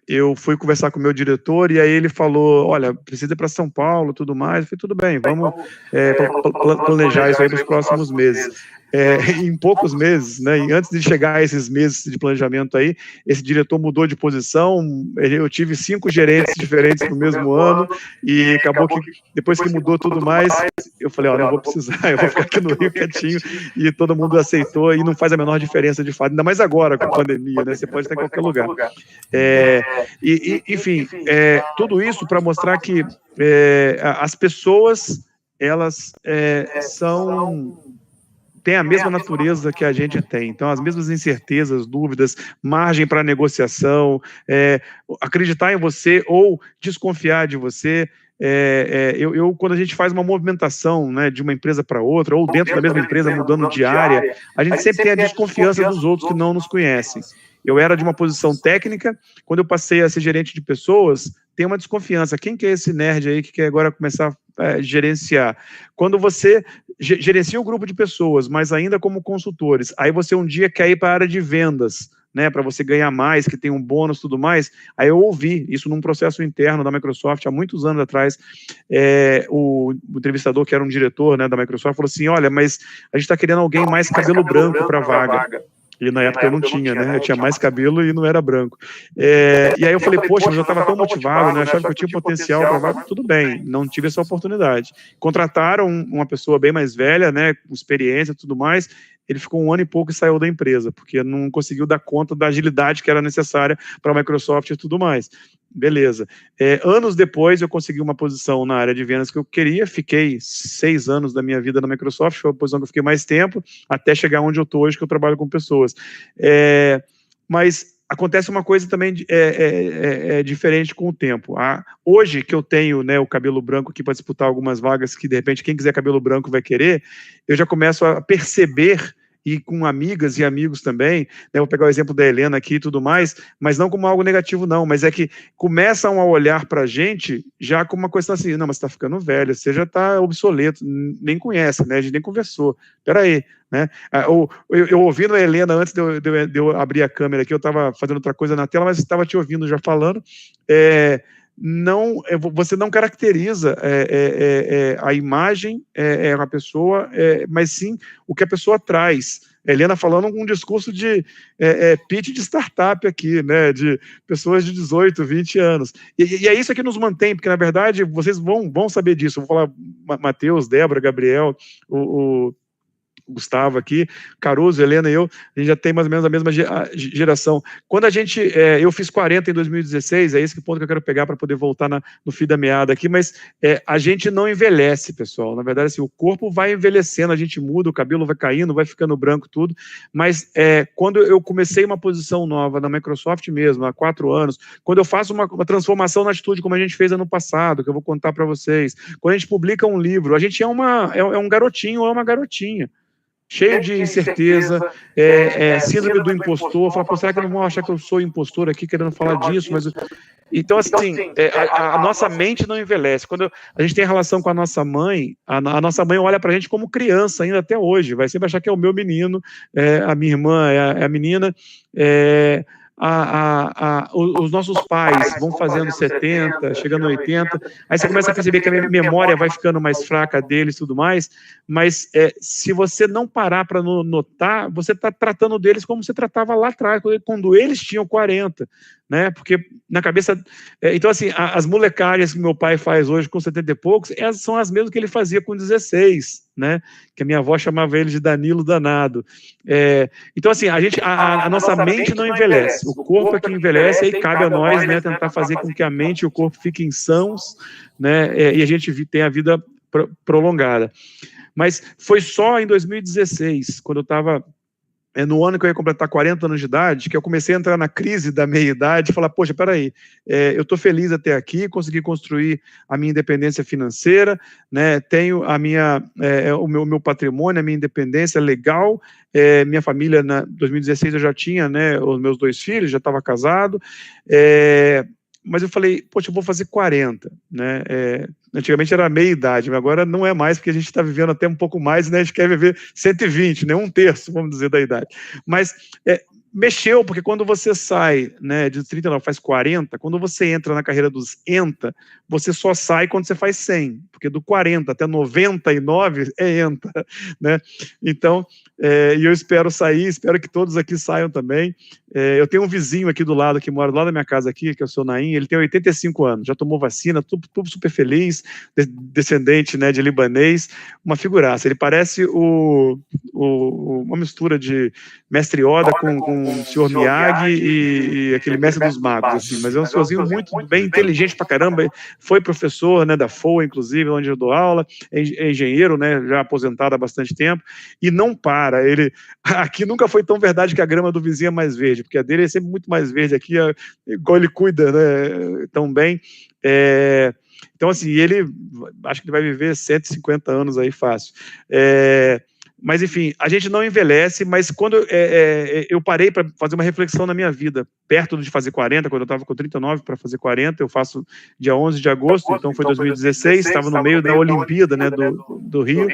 A: eu fui conversar com o meu diretor e aí ele falou, olha, precisa ir para São Paulo, tudo mais. Eu falei, tudo bem, vamos planejar isso aí para os próximos meses. Em poucos meses, né, e antes de chegar a esses meses de planejamento aí, esse diretor mudou de posição, eu tive 5 gerentes diferentes no mesmo ano, e acabou que, depois que mudou tudo mais, eu falei, olha, não vou precisar, eu vou ficar aqui no Rio quietinho, e todo mundo aceitou, e não faz a menor diferença de fato, ainda mais agora com a pandemia, né, você pode estar em qualquer lugar. Enfim, tudo isso para mostrar que as pessoas, elas têm a mesma natureza que a gente tem, então as mesmas incertezas, dúvidas, margem para negociação, acreditar em você ou desconfiar de você. Quando a gente faz uma movimentação, né, de uma empresa para outra, ou dentro da mesma empresa, mudando de área, a gente sempre tem a desconfiança dos outros que não nos conhecem. Eu era de uma posição técnica, quando eu passei a ser gerente de pessoas, tem uma desconfiança. Quem que é esse nerd aí que quer agora começar a gerenciar? Quando você gerencia um grupo de pessoas, mas ainda como consultores, aí você um dia quer ir para a área de vendas, né, para você ganhar mais, que tem um bônus e tudo mais, aí eu ouvi isso num processo interno da Microsoft, há muitos anos atrás, o entrevistador, que era um diretor, né, da Microsoft, falou assim, olha, mas a gente está querendo alguém mais cabelo branco para a vaga. E na época eu não tinha, né? Eu tinha mais cabelo e não era branco. E aí eu falei, poxa, mas eu estava tão motivado, né? Achava que eu tinha potencial para vaga. Tudo bem, não tive essa oportunidade. Contrataram uma pessoa bem mais velha, né? Com experiência e tudo mais. Ele ficou 1 ano e pouco e saiu da empresa, porque não conseguiu dar conta da agilidade que era necessária para a Microsoft e tudo mais. Beleza. Anos depois, eu consegui uma posição na área de vendas que eu queria, fiquei 6 anos da minha vida na Microsoft, foi a posição que eu fiquei mais tempo, até chegar onde eu estou hoje, que eu trabalho com pessoas. Mas acontece uma coisa também diferente com o tempo. Hoje que eu tenho, né, o cabelo branco aqui para disputar algumas vagas que, de repente, quem quiser cabelo branco vai querer, eu já começo a perceber, e com amigas e amigos também, né, vou pegar o exemplo da Helena aqui e tudo mais, mas não como algo negativo não, mas é que começam a olhar para a gente já como uma questão assim, não, mas você está ficando velho, você já está obsoleto, nem conhece, né, a gente nem conversou, peraí, né, eu ouvindo a Helena antes de eu abrir a câmera aqui, eu estava fazendo outra coisa na tela, mas estava te ouvindo já falando, você não caracteriza a imagem, a pessoa, mas sim o que a pessoa traz. Helena falando um discurso de pitch de startup aqui, né, de pessoas de 18, 20 anos. E é isso que nos mantém, porque, na verdade, vocês vão saber disso. Eu vou falar Matheus, Débora, Gabriel, o Gustavo aqui, Caruso, Helena e eu, a gente já tem mais ou menos a mesma geração. Quando eu fiz 40 em 2016, é esse ponto que eu quero pegar para poder voltar no fio da meada aqui, mas a gente não envelhece, pessoal. Na verdade, assim, o corpo vai envelhecendo, a gente muda, o cabelo vai caindo, vai ficando branco tudo, mas quando eu comecei uma posição nova na Microsoft mesmo, há 4 anos, quando eu faço uma transformação na atitude, como a gente fez ano passado, que eu vou contar para vocês, quando a gente publica um livro, a gente é um garotinho ou é uma garotinha, cheio de incerteza, síndrome do impostor, fala, pô, será que não vão achar que eu sou impostor aqui, querendo falar disso, mas... Então, assim, a nossa mente não envelhece. Quando a gente tem relação com a nossa mãe, a nossa mãe olha pra gente como criança ainda até hoje, vai sempre achar que é o meu menino, a minha irmã é a menina, os nossos pais vão fazendo 70, chegando a 80, aí você começa a perceber que a memória vai ficando mais fraca deles e tudo mais, mas se você não parar para notar, você está tratando deles como você tratava lá atrás, quando eles tinham 40, né? Porque na cabeça... então, assim, as molecadas que meu pai faz hoje com 70 e poucos, essas são as mesmas que ele fazia com 16, né? Que a minha avó chamava ele de Danilo Danado. Então, assim, a nossa mente não envelhece, o corpo é que envelhece, aí cabe a nós, né, tentar fazer com que a mente e o corpo fiquem sãos, né, e a gente tenha a vida prolongada. Mas foi só em 2016, quando eu estava no ano que eu ia completar 40 anos de idade, que eu comecei a entrar na crise da meia-idade e falar, poxa, peraí, eu estou feliz até aqui, consegui construir a minha independência financeira, né, tenho o meu patrimônio, a minha independência legal, minha família, em 2016 eu já tinha, né, os meus 2 filhos, já estava casado, mas eu falei, poxa, eu vou fazer 40, né, antigamente era meia-idade, mas agora não é mais, porque a gente está vivendo até um pouco mais, né, a gente quer viver 120, né, 1/3, vamos dizer, da idade. Mas mexeu, porque quando você sai, né, de 39 faz 40, quando você entra na carreira dos ENTA, você só sai quando você faz 100, porque do 40 até 99 é ENTA, né? Então, e eu espero sair, espero que todos aqui saiam também. Eu tenho um vizinho aqui do lado, que mora lá da minha casa aqui, que é o seu Naim, ele tem 85 anos, já tomou vacina, tudo super feliz, descendente, né, de libanês, uma figuraça. Ele parece uma mistura de Mestre Yoda com o Sr. Miyagi e aquele Mestre dos Magos, assim, mas é um senhorzinho muito bem inteligente pra caramba, foi professor, né, da FOA, inclusive, onde eu dou aula, é engenheiro, né, já aposentado há bastante tempo, e não para, aqui nunca foi tão verdade que a grama do vizinho é mais verde, porque a dele é sempre muito mais verde aqui, igual ele cuida, né, tão bem. Então, assim, acho que ele vai viver 150 anos aí fácil. Mas, enfim, a gente não envelhece, mas quando eu parei para fazer uma reflexão na minha vida, perto de fazer 40, quando eu estava com 39 para fazer 40, eu faço dia 11 de agosto, então foi 2016, estava no meio da Olimpíada, né, do Rio,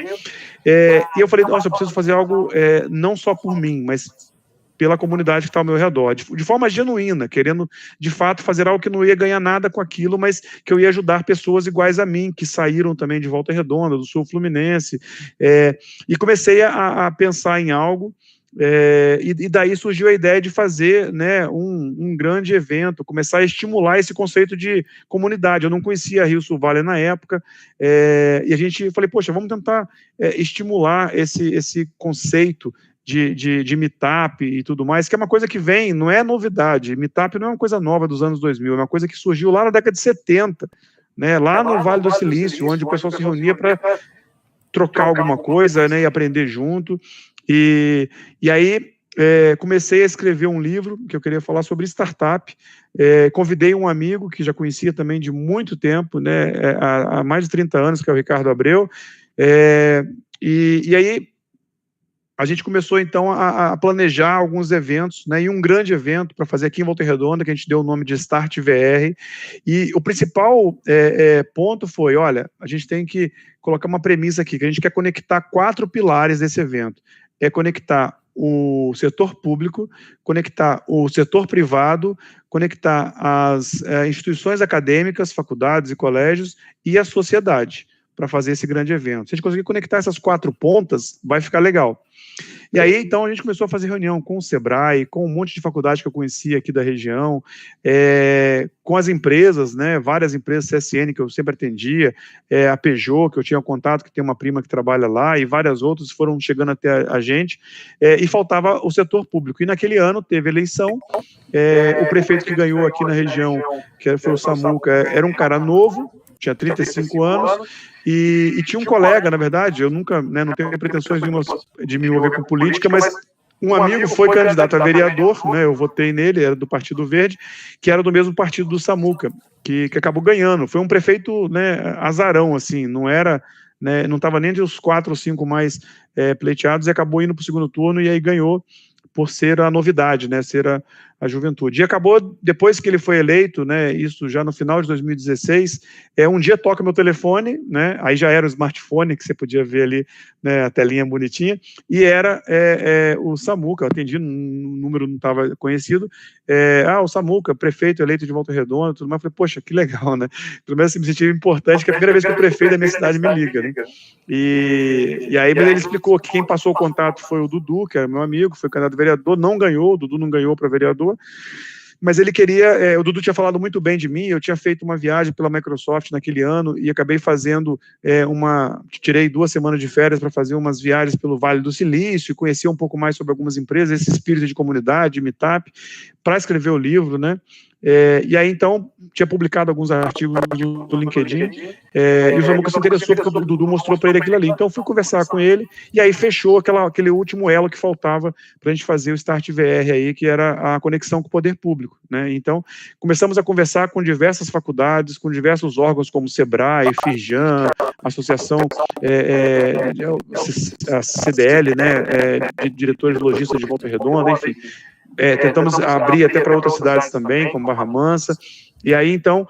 A: e eu falei, nossa, eu preciso fazer algo não só por mim, mas pela comunidade que está ao meu redor, de forma genuína, querendo, de fato, fazer algo que não ia ganhar nada com aquilo, mas que eu ia ajudar pessoas iguais a mim, que saíram também de Volta Redonda, do Sul Fluminense, e comecei a pensar em algo, e daí surgiu a ideia de fazer, né, um grande evento, começar a estimular esse conceito de comunidade. Eu não conhecia a Rio Sul Valley na época, e a gente, falei, poxa, vamos tentar estimular esse conceito de meetup e tudo mais, que é uma coisa que vem, não é novidade, meetup não é uma coisa nova dos anos 2000, é uma coisa que surgiu lá na década de 70, né, lá no Vale do Silício, onde o pessoal se reunia para trocar alguma coisa, né, e aprender junto, e aí comecei a escrever um livro que eu queria falar sobre startup, convidei um amigo que já conhecia também de muito tempo, né, há mais de 30 anos, que é o Ricardo Abreu, e aí a gente começou, então, a planejar alguns eventos, né, e um grande evento para fazer aqui em Volta Redonda, que a gente deu o nome de Start VR, e o principal ponto foi, olha, a gente tem que colocar uma premissa aqui, que a gente quer conectar 4 pilares desse evento, conectar o setor público, conectar o setor privado, conectar as instituições acadêmicas, faculdades e colégios, e a sociedade, para fazer esse grande evento. Se a gente conseguir conectar essas 4 pontas, vai ficar legal. E aí, então, a gente começou a fazer reunião com o Sebrae, com um monte de faculdade que eu conhecia aqui da região, com as empresas, né, várias empresas CSN que eu sempre atendia, a Peugeot, que eu tinha contato, que tem uma prima que trabalha lá, e várias outras foram chegando até a gente, e faltava o setor público. E naquele ano teve eleição, o prefeito que ganhou aqui na região, que foi o Samuca, era um cara novo, tinha 35 anos, e tinha um colega, na verdade, eu nunca, né, não tenho pretensões de me envolver com política, mas um amigo foi candidato a vereador, né, eu votei nele, era do Partido Verde, que era do mesmo partido do Samuca, que acabou ganhando. Foi um prefeito, né, azarão, assim, não era, né, não estava nem entre os 4 ou 5 mais pleiteados, e acabou indo para o segundo turno, e aí ganhou, por ser a novidade, né, ser a juventude. E acabou, depois que ele foi eleito, né, isso já no final de 2016, um dia toca meu telefone, né, aí já era o smartphone, que você podia ver ali, né, a telinha bonitinha, e era o Samuca, eu atendi, o número não estava conhecido, o Samuca, prefeito eleito de Volta Redonda, tudo mais, eu falei, poxa, que legal, né, pelo menos assim, me senti importante, que é a primeira vez que o prefeito da minha cidade me liga, né, e aí ele explicou que quem passou o contato foi o Dudu, que era meu amigo, foi candidato a vereador, não ganhou, o Dudu não ganhou para vereador, mas ele queria, o Dudu tinha falado muito bem de mim, eu tinha feito uma viagem pela Microsoft naquele ano e acabei fazendo tirei 2 semanas de férias para fazer umas viagens pelo Vale do Silício, conhecer um pouco mais sobre algumas empresas, esse espírito de comunidade, meetup, para escrever o livro, né, E aí, então, tinha publicado alguns artigos do LinkedIn, e o Samuca se interessou porque o Dudu mostrou para ele aquilo ali. Então, eu fui conversar com ele, e aí fechou aquele último elo que faltava para a gente fazer o Start VR aí, que era a conexão com o poder público, né? Então, começamos a conversar com diversas faculdades, com diversos órgãos como Sebrae, Firjan, Associação, a CDL, né, de diretores lojistas de Volta Redonda, enfim. Tentamos abrir até para outras cidades também, como Barra Mansa, e aí, então,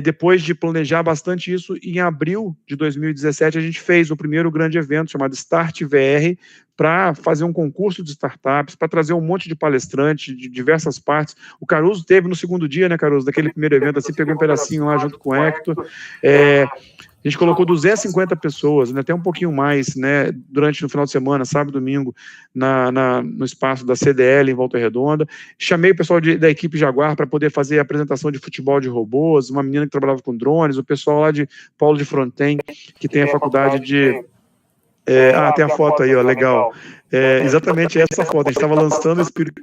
A: depois de planejar bastante isso, em abril de 2017, a gente fez o primeiro grande evento, chamado Start VR, para fazer um concurso de startups, para trazer um monte de palestrantes de diversas partes. O Caruso teve no segundo dia, né, Caruso, daquele primeiro evento, assim, pegou um pedacinho lá junto com o Hector. A gente colocou 250 pessoas, né, até um pouquinho mais, né, no final de semana, sábado e domingo, no espaço da CDL em Volta Redonda. Chamei o pessoal da equipe Jaguar para poder fazer a apresentação de futebol de robôs, uma menina que trabalhava com drones, o pessoal lá de Paulo de Fronten, que tem a faculdade de... tem a foto aí, ó, legal. Exatamente essa foto, a gente estava lançando o Espírito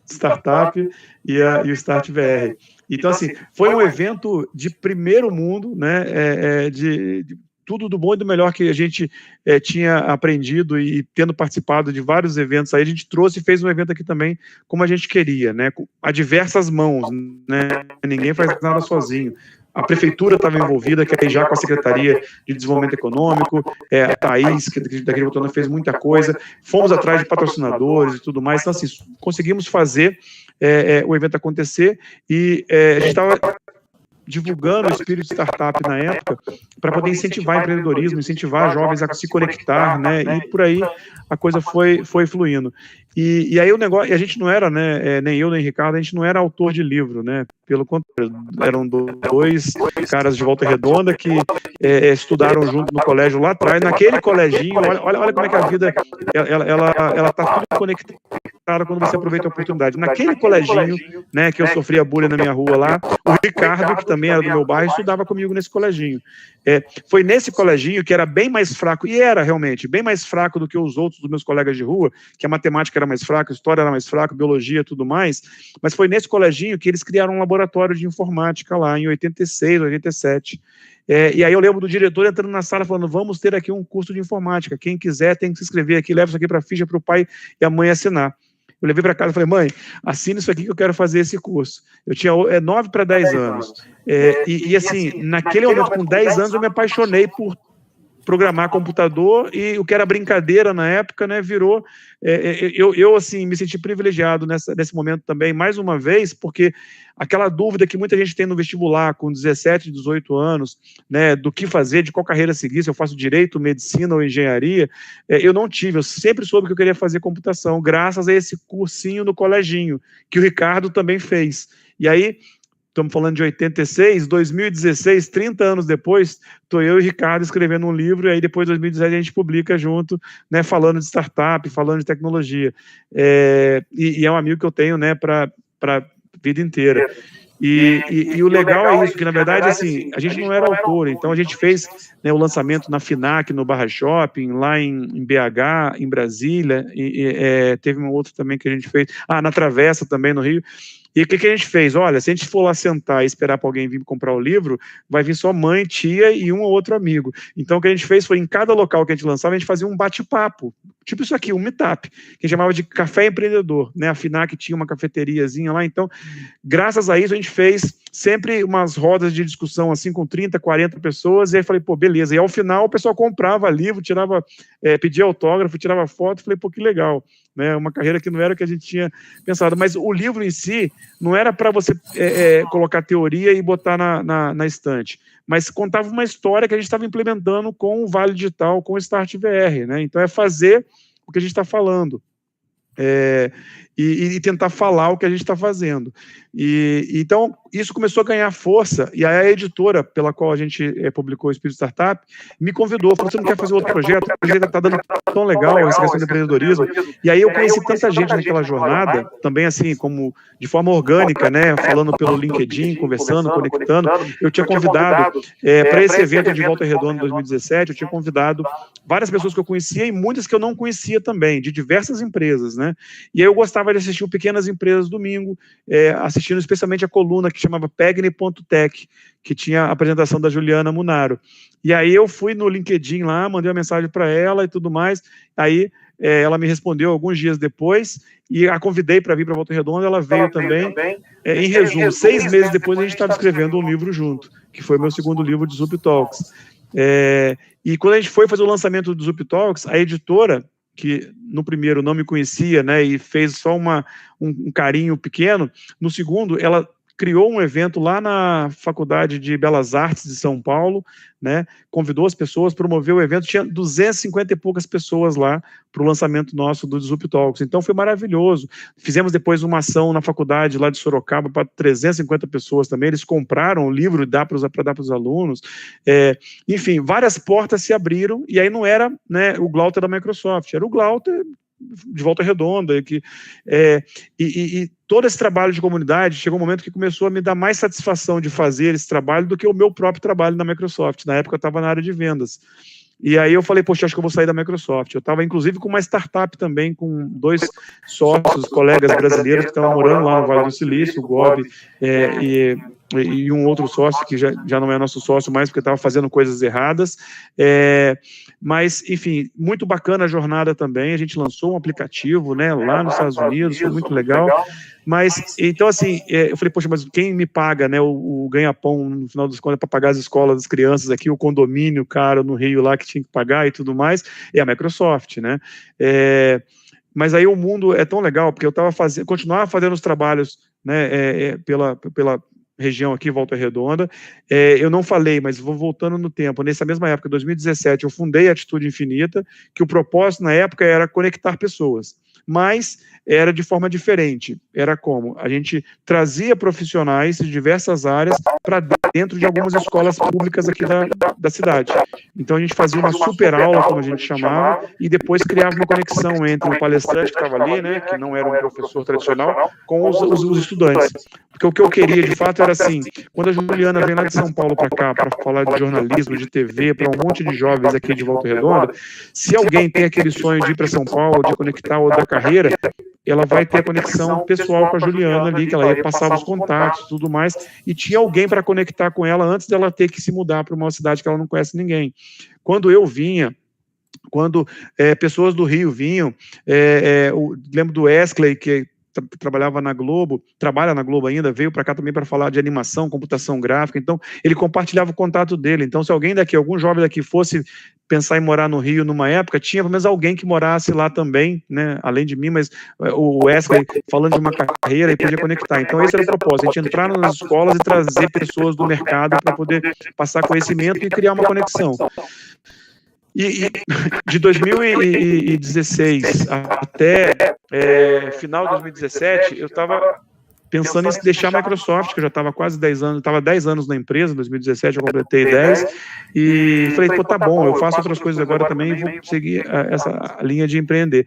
A: Startup e o Start VR. Então, assim, foi um evento de primeiro mundo, né, de tudo do bom e do melhor que a gente tinha aprendido e tendo participado de vários eventos aí, a gente trouxe e fez um evento aqui também como a gente queria, né, a diversas mãos, né, ninguém faz nada sozinho. A prefeitura estava envolvida, que aí já com a Secretaria de Desenvolvimento Econômico, a Thaís, que daquele Volta fez muita coisa, fomos atrás de patrocinadores e tudo mais, então assim, conseguimos fazer o evento acontecer e a gente estava divulgando o espírito de startup na época para poder incentivar o empreendedorismo, incentivar jovens a se conectar, né, e por aí a coisa foi fluindo. E aí o negócio, e a gente não era, né, nem eu nem Ricardo, a gente não era autor de livro, né, pelo contrário, eram dois caras de Volta Redonda que estudaram junto no colégio lá atrás, naquele coleginho, olha como é que a vida, ela tá tudo conectada quando você aproveita a oportunidade. Naquele coleginho, né, que eu sofria bullying na minha rua lá, o Ricardo, que também era do meu bairro, estudava comigo nesse coleginho. Foi nesse coleginho que era bem mais fraco, e era realmente bem mais fraco do que os outros dos meus colegas de rua, que a matemática era mais fraca, a história era mais fraca, biologia, tudo mais, mas foi nesse coleginho que eles criaram um laboratório de informática lá, em 86, 87. E aí eu lembro do diretor entrando na sala falando, vamos ter aqui um curso de informática, quem quiser tem que se inscrever aqui, leva isso aqui para a ficha para o pai e a mãe assinar. Eu levei para casa e falei, mãe, assina isso aqui que eu quero fazer esse curso. Eu tinha 9 para 10 anos. E assim, naquele momento, com 10 anos, eu me apaixonei por programar computador e o que era brincadeira na época, né, virou... eu assim, me senti privilegiado nesse momento também, mais uma vez, porque aquela dúvida que muita gente tem no vestibular, com 17, 18 anos, né, do que fazer, de qual carreira seguir, se eu faço direito, medicina ou engenharia, eu não tive, eu sempre soube que eu queria fazer computação, graças a esse cursinho no coleginho, que o Ricardo também fez. E aí, estamos falando de 86, 2016, 30 anos depois, estou eu e o Ricardo escrevendo um livro, e aí depois, em 2017, a gente publica junto, né, falando de startup, falando de tecnologia. E é um amigo que eu tenho, né, para a vida inteira. E o legal é isso, que na verdade, assim, a gente não era autor, então a gente fez, né, o lançamento na FINAC, no Barra Shopping, lá em BH, em Brasília, teve uma outra também que a gente fez, na Travessa também, no Rio. E o que a gente fez? Olha, se a gente for lá sentar e esperar para alguém vir comprar o livro, vai vir só mãe, tia e um ou outro amigo. Então, o que a gente fez foi, em cada local que a gente lançava, a gente fazia um bate-papo. Tipo isso aqui, um meetup, que a gente chamava de Café Empreendedor, né? A FINAC tinha uma cafeteriazinha lá, então, graças a isso, a gente fez sempre umas rodas de discussão, assim, com 30, 40 pessoas, e aí falei, pô, beleza. E ao final, o pessoal comprava livro, pedia autógrafo, tirava foto, falei, pô, que legal. Né, uma carreira que não era o que a gente tinha pensado, mas o livro em si não era para você colocar teoria e botar na estante, mas contava uma história que a gente estava implementando com o Vale Digital, com o Start VR, né? Então é fazer o que a gente está falando. E tentar falar o que a gente está fazendo. Então, isso começou a ganhar força, e aí a editora pela qual a gente publicou o Espírito Startup me convidou, falou, você não quer fazer outro projeto? O projeto está dando tão legal, essa questão do empreendedorismo. E aí eu conheci tanta gente naquela jornada, também assim, como de forma orgânica, né, falando pelo LinkedIn, conversando, conectando. Eu tinha convidado, para esse evento de Volta Redonda em 2017, eu tinha convidado várias pessoas que eu conhecia e muitas que eu não conhecia também, de diversas empresas, né? E aí eu gostava gostava de assistir o Pequenas Empresas domingo, assistindo especialmente a coluna que chamava Pegni.tech, que tinha a apresentação da Juliana Munaro. E aí eu fui no LinkedIn lá, mandei uma mensagem para ela e tudo mais, aí ela me respondeu alguns dias depois, e a convidei para vir para Volta Redonda, ela veio também. Em resumo, 6 meses depois a gente estava escrevendo um livro junto, que foi meu segundo livro de Zup Talks. E quando a gente foi fazer o lançamento do Zup Talks, a editora, que no primeiro não me conhecia, né, e fez só um carinho pequeno, no segundo ela criou um evento lá na Faculdade de Belas Artes de São Paulo, né, convidou as pessoas, promoveu o evento, tinha 250 e poucas pessoas lá para o lançamento nosso do Zup Talks, então foi maravilhoso. Fizemos depois uma ação na faculdade lá de Sorocaba para 350 pessoas também, eles compraram o livro para dar para os alunos, enfim, várias portas se abriram, e aí não era, né, o Glauter da Microsoft, era o Glauter de Volta Redonda, e todo esse trabalho de comunidade, chegou um momento que começou a me dar mais satisfação de fazer esse trabalho do que o meu próprio trabalho na Microsoft. Na época eu estava na área de vendas. E aí eu falei, poxa, acho que eu vou sair da Microsoft. Eu estava, inclusive, com uma startup também, com 2 sócios, colegas brasileiros que estavam morando lá no Vale do Silício, o Gobi e um outro sócio, que já não é nosso sócio mais, porque estava fazendo coisas erradas. Mas, enfim, muito bacana a jornada também. A gente lançou um aplicativo, né, lá nos Estados Unidos, foi muito legal. Mas, então, assim, eu falei, poxa, mas quem me paga, né, o ganha-pão, no final das contas, para pagar as escolas das crianças aqui, o condomínio caro no Rio lá que tinha que pagar e tudo mais, é a Microsoft, né? Mas aí o mundo é tão legal, porque eu continuava fazendo os trabalhos, né, pela região aqui, Volta Redonda. Eu não falei, mas vou voltando no tempo. Nessa mesma época, 2017, eu fundei a Atitude Infinita, que o propósito na época era conectar pessoas, mas era de forma diferente. Era como? A gente trazia profissionais de diversas áreas para dentro de algumas escolas públicas aqui da cidade. Então a gente fazia uma super aula, como a gente chamava, e depois criava uma conexão entre o palestrante que estava ali, né, que não era um professor tradicional, com os estudantes. Porque o que eu queria, de fato, era assim, quando a Juliana vem lá de São Paulo para cá, para falar de jornalismo, de TV, para um monte de jovens aqui de Volta Redonda, se alguém tem aquele sonho de ir para São Paulo, de conectar outra carreira, ela vai ter a conexão pessoal com a Juliana ali, que ela ia passar os contatos e tudo mais, e tinha alguém para conectar com ela antes dela ter que se mudar para uma cidade que ela não conhece ninguém. Quando eu vinha, quando pessoas do Rio vinham, lembro do Wesley, que trabalhava na Globo, trabalha na Globo ainda, veio para cá também para falar de animação, computação gráfica, então ele compartilhava o contato dele. Então, se alguém daqui, algum jovem daqui fosse pensar em morar no Rio numa época, tinha pelo menos alguém que morasse lá também, né, além de mim, mas o Wesley falando de uma carreira e podia conectar. Então esse era o propósito, a gente entrar nas escolas e trazer pessoas do mercado para poder passar conhecimento e criar uma conexão. E de 2016 até final de 2017, eu estava pensando em deixar a Microsoft, que eu já estava quase 10 anos, estava 10 anos na empresa, em 2017 eu completei 10, e falei, pô, tá bom, eu faço outras coisas agora também e vou seguir essa linha de empreender.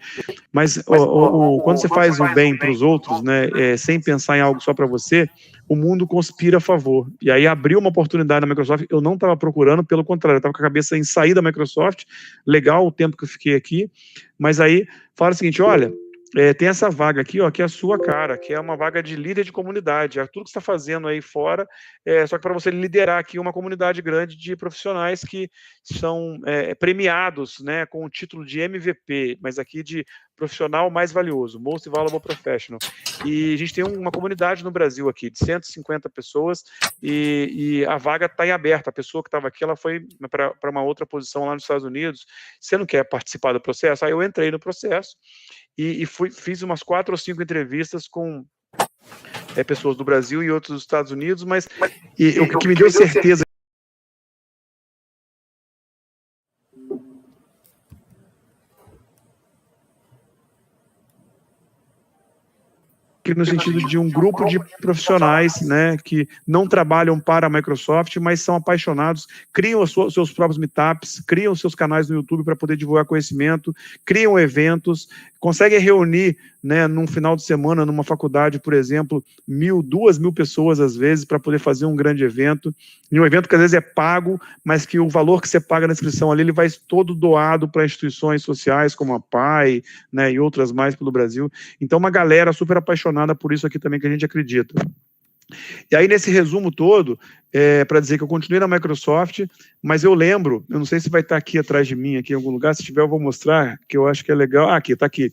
A: Mas quando você faz o bem para os outros, né, sem pensar em algo só para você, o mundo conspira a favor. E aí abriu uma oportunidade na Microsoft, eu não estava procurando, pelo contrário, eu estava com a cabeça em sair da Microsoft, legal o tempo que eu fiquei aqui, mas aí fala o seguinte, olha, tem essa vaga aqui, ó, que é a sua cara, que é uma vaga de líder de comunidade, tudo que você está fazendo aí fora, só que para você liderar aqui uma comunidade grande de profissionais que são premiados, né, com o título de MVP, mas aqui de profissional mais valioso, Most Valuable Professional. E a gente tem uma comunidade no Brasil aqui, de 150 pessoas, e a vaga está em aberto. A pessoa que estava aqui, ela foi para uma outra posição lá nos Estados Unidos. Você não quer participar do processo? Aí eu entrei no processo, e fiz umas 4 ou 5 entrevistas com pessoas do Brasil e outros dos Estados Unidos, mas o que me deu certeza que no sentido de um grupo de profissionais, né, que não trabalham para a Microsoft, mas são apaixonados, criam os seus próprios meetups, criam seus canais no YouTube para poder divulgar conhecimento, criam eventos, conseguem reunir né, num final de semana, numa faculdade, por exemplo, 1.000, 2.000 pessoas, às vezes, para poder fazer um grande evento, e um evento que às vezes é pago, mas que o valor que você paga na inscrição ali, ele vai todo doado para instituições sociais, como a PAI, né, e outras mais pelo Brasil. Então, uma galera super apaixonada por isso aqui também, que a gente acredita. E aí, nesse resumo todo, para dizer que eu continuei na Microsoft, mas eu lembro, eu não sei se vai estar aqui atrás de mim, aqui em algum lugar, se tiver eu vou mostrar, que eu acho que é legal. Ah, aqui, está aqui.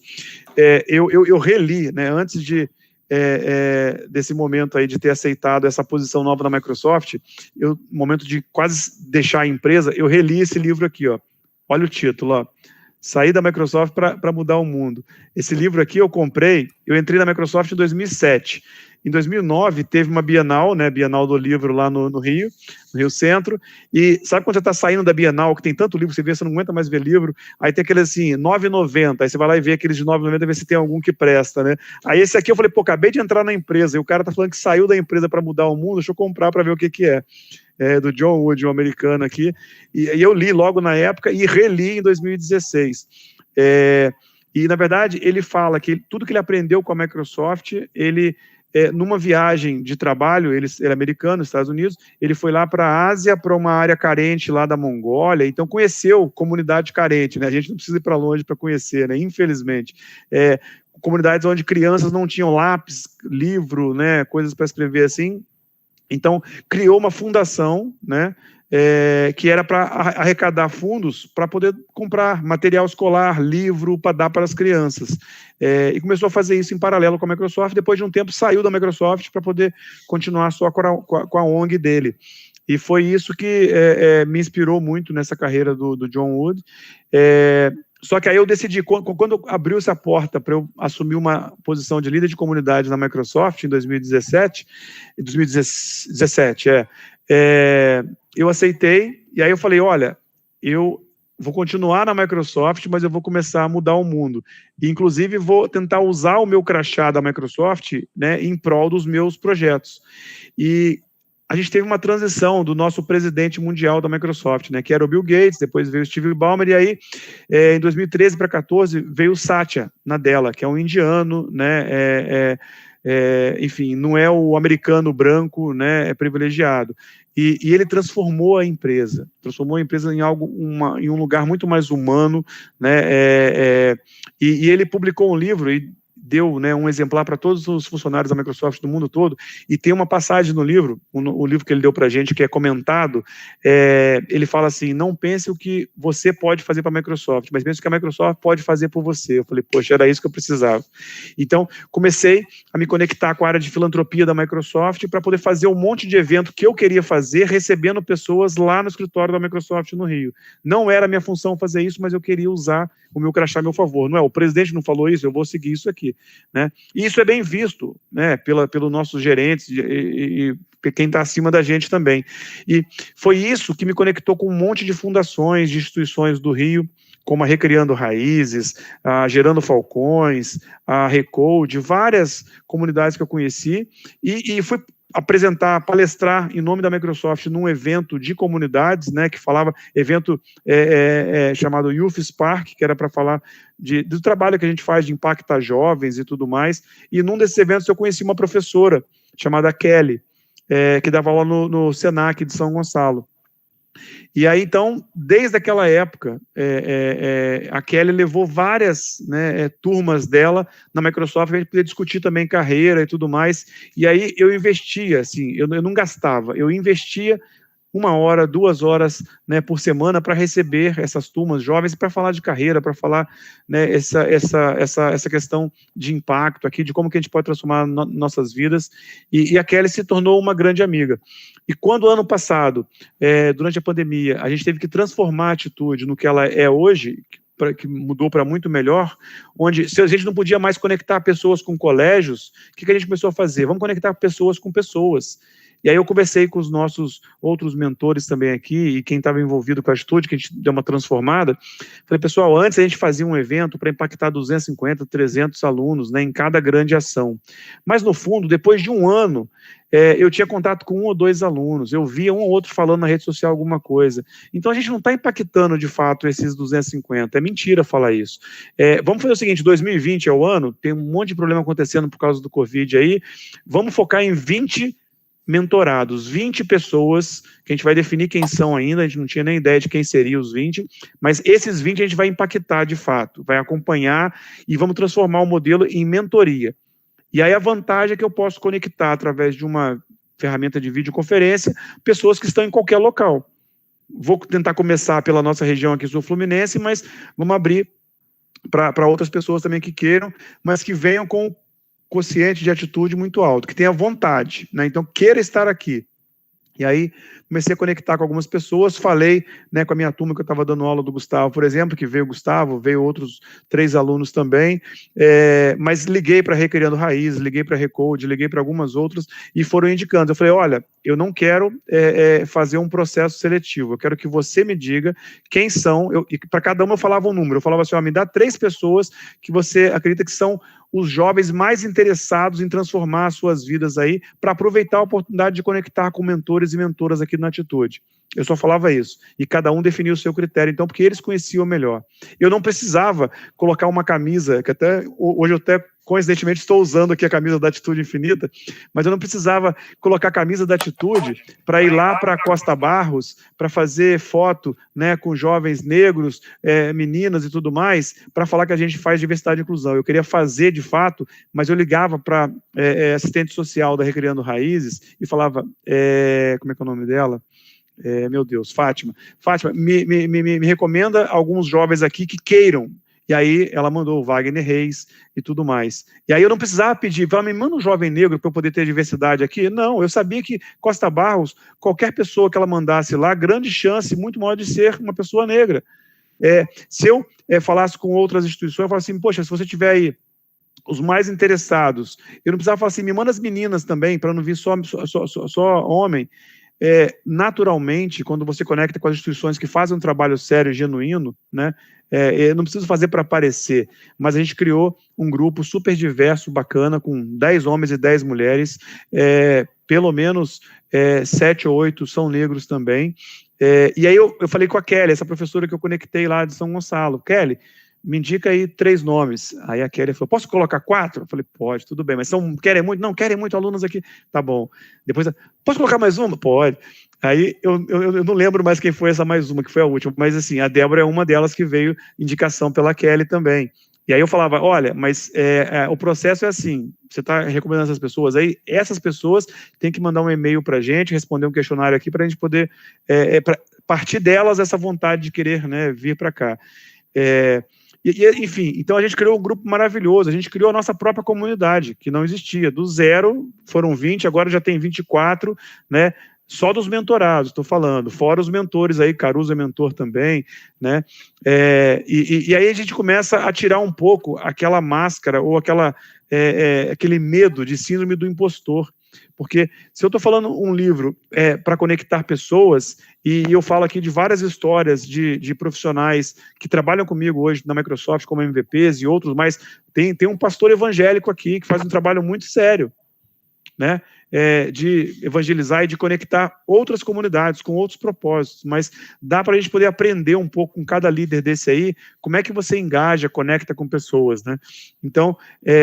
A: Eu reli, né, antes desse momento aí de ter aceitado essa posição nova da Microsoft, momento de quase deixar a empresa, eu reli esse livro aqui, ó. Olha o título, ó. Sair da Microsoft para mudar o mundo. Esse livro aqui eu comprei, eu entrei na Microsoft em 2007. Em 2009, teve uma Bienal, né, Bienal do Livro lá no Rio Centro, e sabe quando você está saindo da Bienal, que tem tanto livro, você vê, você não aguenta mais ver livro, aí tem aqueles assim, R$ 9,90, aí você vai lá e vê aqueles de R$ 9,90, ver se tem algum que presta, né? Aí esse aqui eu falei, pô, acabei de entrar na empresa, e o cara tá falando que saiu da empresa para mudar o mundo, deixa eu comprar para ver o que é. Do John Wood, um americano aqui, e eu li logo na época e reli em 2016. E, na verdade, ele fala que tudo que ele aprendeu com a Microsoft, ele, numa viagem de trabalho, ele é americano, nos Estados Unidos, ele foi lá para a Ásia, para uma área carente lá da Mongólia, então conheceu comunidade carente, né? A gente não precisa ir para longe para conhecer, né? Infelizmente. Comunidades onde crianças não tinham lápis, livro, né? Coisas para escrever assim. Então, criou uma fundação, né, que era para arrecadar fundos para poder comprar material escolar, livro, para dar para as crianças. E começou a fazer isso em paralelo com a Microsoft. Depois de um tempo, saiu da Microsoft para poder continuar só com a ONG dele. E foi isso que me inspirou muito nessa carreira do John Wood. Só que aí eu decidi, quando abriu essa porta para eu assumir uma posição de líder de comunidade na Microsoft, em 2017, eu aceitei, e aí eu falei, olha, eu vou continuar na Microsoft, mas eu vou começar a mudar o mundo. E, inclusive, vou tentar usar o meu crachá da Microsoft, né, em prol dos meus projetos. E a gente teve uma transição do nosso presidente mundial da Microsoft, né, que era o Bill Gates, depois veio o Steve Ballmer, e aí, em 2013 para 2014, veio o Satya Nadella, que é um indiano, né, enfim, não é o americano branco, né, privilegiado. E ele transformou a empresa em algo, em um lugar muito mais humano, né, e ele publicou um livro, e deu, né, um exemplar para todos os funcionários da Microsoft do mundo todo, e tem uma passagem no livro, o livro que ele deu para a gente, que é comentado, ele fala assim, não pense o que você pode fazer para a Microsoft, mas pense o que a Microsoft pode fazer por você. Eu falei, poxa, era isso que eu precisava. Então, comecei a me conectar com a área de filantropia da Microsoft para poder fazer um monte de evento que eu queria fazer, recebendo pessoas lá no escritório da Microsoft no Rio. Não era minha função fazer isso, mas eu queria usar o meu crachá a meu favor. Não é, o presidente não falou isso, eu vou seguir isso aqui. Né? E isso é bem visto, né, pelos nossos gerentes e quem está acima da gente também. E foi isso que me conectou com um monte de fundações, de instituições do Rio, como a Recriando Raízes, a Gerando Falcões, a Recode, várias comunidades que eu conheci, e fui palestrar em nome da Microsoft num evento de comunidades, né, que falava, evento chamado Youth Spark, que era para falar do trabalho que a gente faz de impactar jovens e tudo mais, e num desses eventos eu conheci uma professora chamada Kelly, que dava aula no Senac de São Gonçalo. E aí, então, desde aquela época, a Kelly levou várias, né, turmas dela na Microsoft, a gente podia discutir também carreira e tudo mais, e aí eu investia, assim, eu não gastava, eu investia 1 hora, 2 horas, né, por semana para receber essas turmas jovens e para falar de carreira, para falar, né, essa questão de impacto aqui, de como que a gente pode transformar nossas vidas, e a Kelly se tornou uma grande amiga. E quando ano passado, durante a pandemia, a gente teve que transformar a atitude no que ela é hoje, que mudou para muito melhor, onde se a gente não podia mais conectar pessoas com colégios, o que a gente começou a fazer? Vamos conectar pessoas com pessoas. E aí eu conversei com os nossos outros mentores também aqui, e quem estava envolvido com a atitude, que a gente deu uma transformada. Falei, pessoal, antes a gente fazia um evento para impactar 250, 300 alunos, né, em cada grande ação. Mas no fundo, depois de um ano, eu tinha contato com 1 ou 2 alunos, eu via um ou outro falando na rede social alguma coisa. Então a gente não está impactando de fato esses 250, é mentira falar isso. Vamos fazer o seguinte, 2020 é o ano, tem um monte de problema acontecendo por causa do Covid aí, vamos focar em 20 mentorados, 20 pessoas, que a gente vai definir quem são ainda, a gente não tinha nem ideia de quem seriam os 20, mas esses 20 a gente vai impactar de fato, vai acompanhar e vamos transformar o modelo em mentoria. E aí a vantagem é que eu posso conectar através de uma ferramenta de videoconferência pessoas que estão em qualquer local. Vou tentar começar pela nossa região aqui sul-fluminense, mas vamos abrir para outras pessoas também que queiram, mas que venham com quociente de atitude muito alto, que tenha vontade, né? Então, queira estar aqui. E aí, comecei a conectar com algumas pessoas, falei, né, com a minha turma que eu estava dando aula do Gustavo, por exemplo, que veio o Gustavo, veio outros 3 alunos também, mas liguei para Recriando Raiz, liguei para Recode, liguei para algumas outras e foram indicando. Eu falei, olha, eu não quero fazer um processo seletivo, eu quero que você me diga quem são, e para cada uma eu falava um número, eu falava assim, me dá 3 pessoas que você acredita que são os jovens mais interessados em transformar as suas vidas aí, para aproveitar a oportunidade de conectar com mentores e mentoras aqui na Atitude. Eu só falava isso. E cada um definia o seu critério, então, porque eles conheciam melhor. Eu não precisava colocar uma camisa, que até hoje eu até coincidentemente estou usando aqui a camisa da Atitude Infinita, mas eu não precisava colocar a camisa da Atitude para ir lá para Costa Barros, para fazer foto, né, com jovens negros, meninas e tudo mais, para falar que a gente faz diversidade e inclusão. Eu queria fazer de fato, mas eu ligava para assistente social da Recriando Raízes e falava, como é que é o nome dela? Meu Deus, Fátima, me recomenda alguns jovens aqui que queiram. E aí ela mandou o Wagner Reis e tudo mais. E aí eu não precisava pedir, me manda um jovem negro para eu poder ter diversidade aqui. Não, eu sabia que Costa Barros, qualquer pessoa que ela mandasse lá, grande chance, muito maior de ser uma pessoa negra. Se eu falasse com outras instituições, eu falasse assim, poxa, se você tiver aí os mais interessados, eu não precisava falar assim, me manda as meninas também, para não vir só homem. Naturalmente, quando você conecta com as instituições que fazem um trabalho sério e genuíno, né, não preciso fazer para aparecer, mas a gente criou um grupo super diverso, bacana, com 10 homens e 10 mulheres, pelo menos 7 ou 8 são negros também, e aí eu falei com a Kelly, essa professora que eu conectei lá de São Gonçalo, Kelly, me indica aí 3 nomes. Aí a Kelly falou, posso colocar 4? Eu falei, pode, tudo bem, mas querem muito? Não, querem muito alunos aqui. Tá bom. Depois, posso colocar mais uma? Pode. Aí eu não lembro mais quem foi essa mais uma, que foi a última, mas assim, a Débora é uma delas que veio indicação pela Kelly também. E aí eu falava, olha, mas o processo é assim, você está recomendando essas pessoas aí, essas pessoas têm que mandar um e-mail para a gente, responder um questionário aqui para a gente poder, partir delas, essa vontade de querer, né, vir para cá. Enfim, então a gente criou um grupo maravilhoso, a gente criou a nossa própria comunidade, que não existia, do 0 foram 20, agora já tem 24, né, só dos mentorados, estou falando, fora os mentores aí, Caruso é mentor também, né, e aí a gente começa a tirar um pouco aquela máscara, ou aquele medo de síndrome do impostor, porque se eu estou falando um livro para conectar pessoas, e eu falo aqui de várias histórias de profissionais que trabalham comigo hoje na Microsoft como MVPs e outros, mas tem um pastor evangélico aqui que faz um trabalho muito sério, né, de evangelizar e de conectar outras comunidades com outros propósitos, mas dá para a gente poder aprender um pouco com cada líder desse aí, como é que você engaja, conecta com pessoas, né? Então,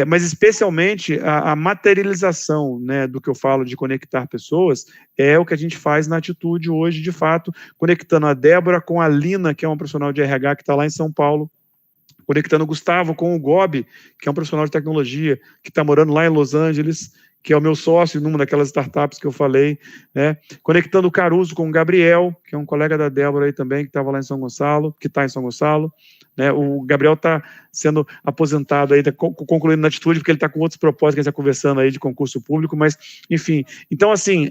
A: mas especialmente a materialização, né, do que eu falo de conectar pessoas, é o que a gente faz na Atitude hoje, de fato, conectando a Débora com a Lina, que é uma profissional de RH que está lá em São Paulo, conectando o Gustavo com o Gobi, que é um profissional de tecnologia, que está morando lá em Los Angeles, que é o meu sócio numa daquelas startups que eu falei, né? Conectando o Caruso com o Gabriel, que é um colega da Débora aí também, que estava lá em São Gonçalo, que está em São Gonçalo, né? O Gabriel está sendo aposentado aí, está concluindo na Atitude, porque ele está com outros propósitos que a gente está conversando aí de concurso público, mas, enfim. Então, assim,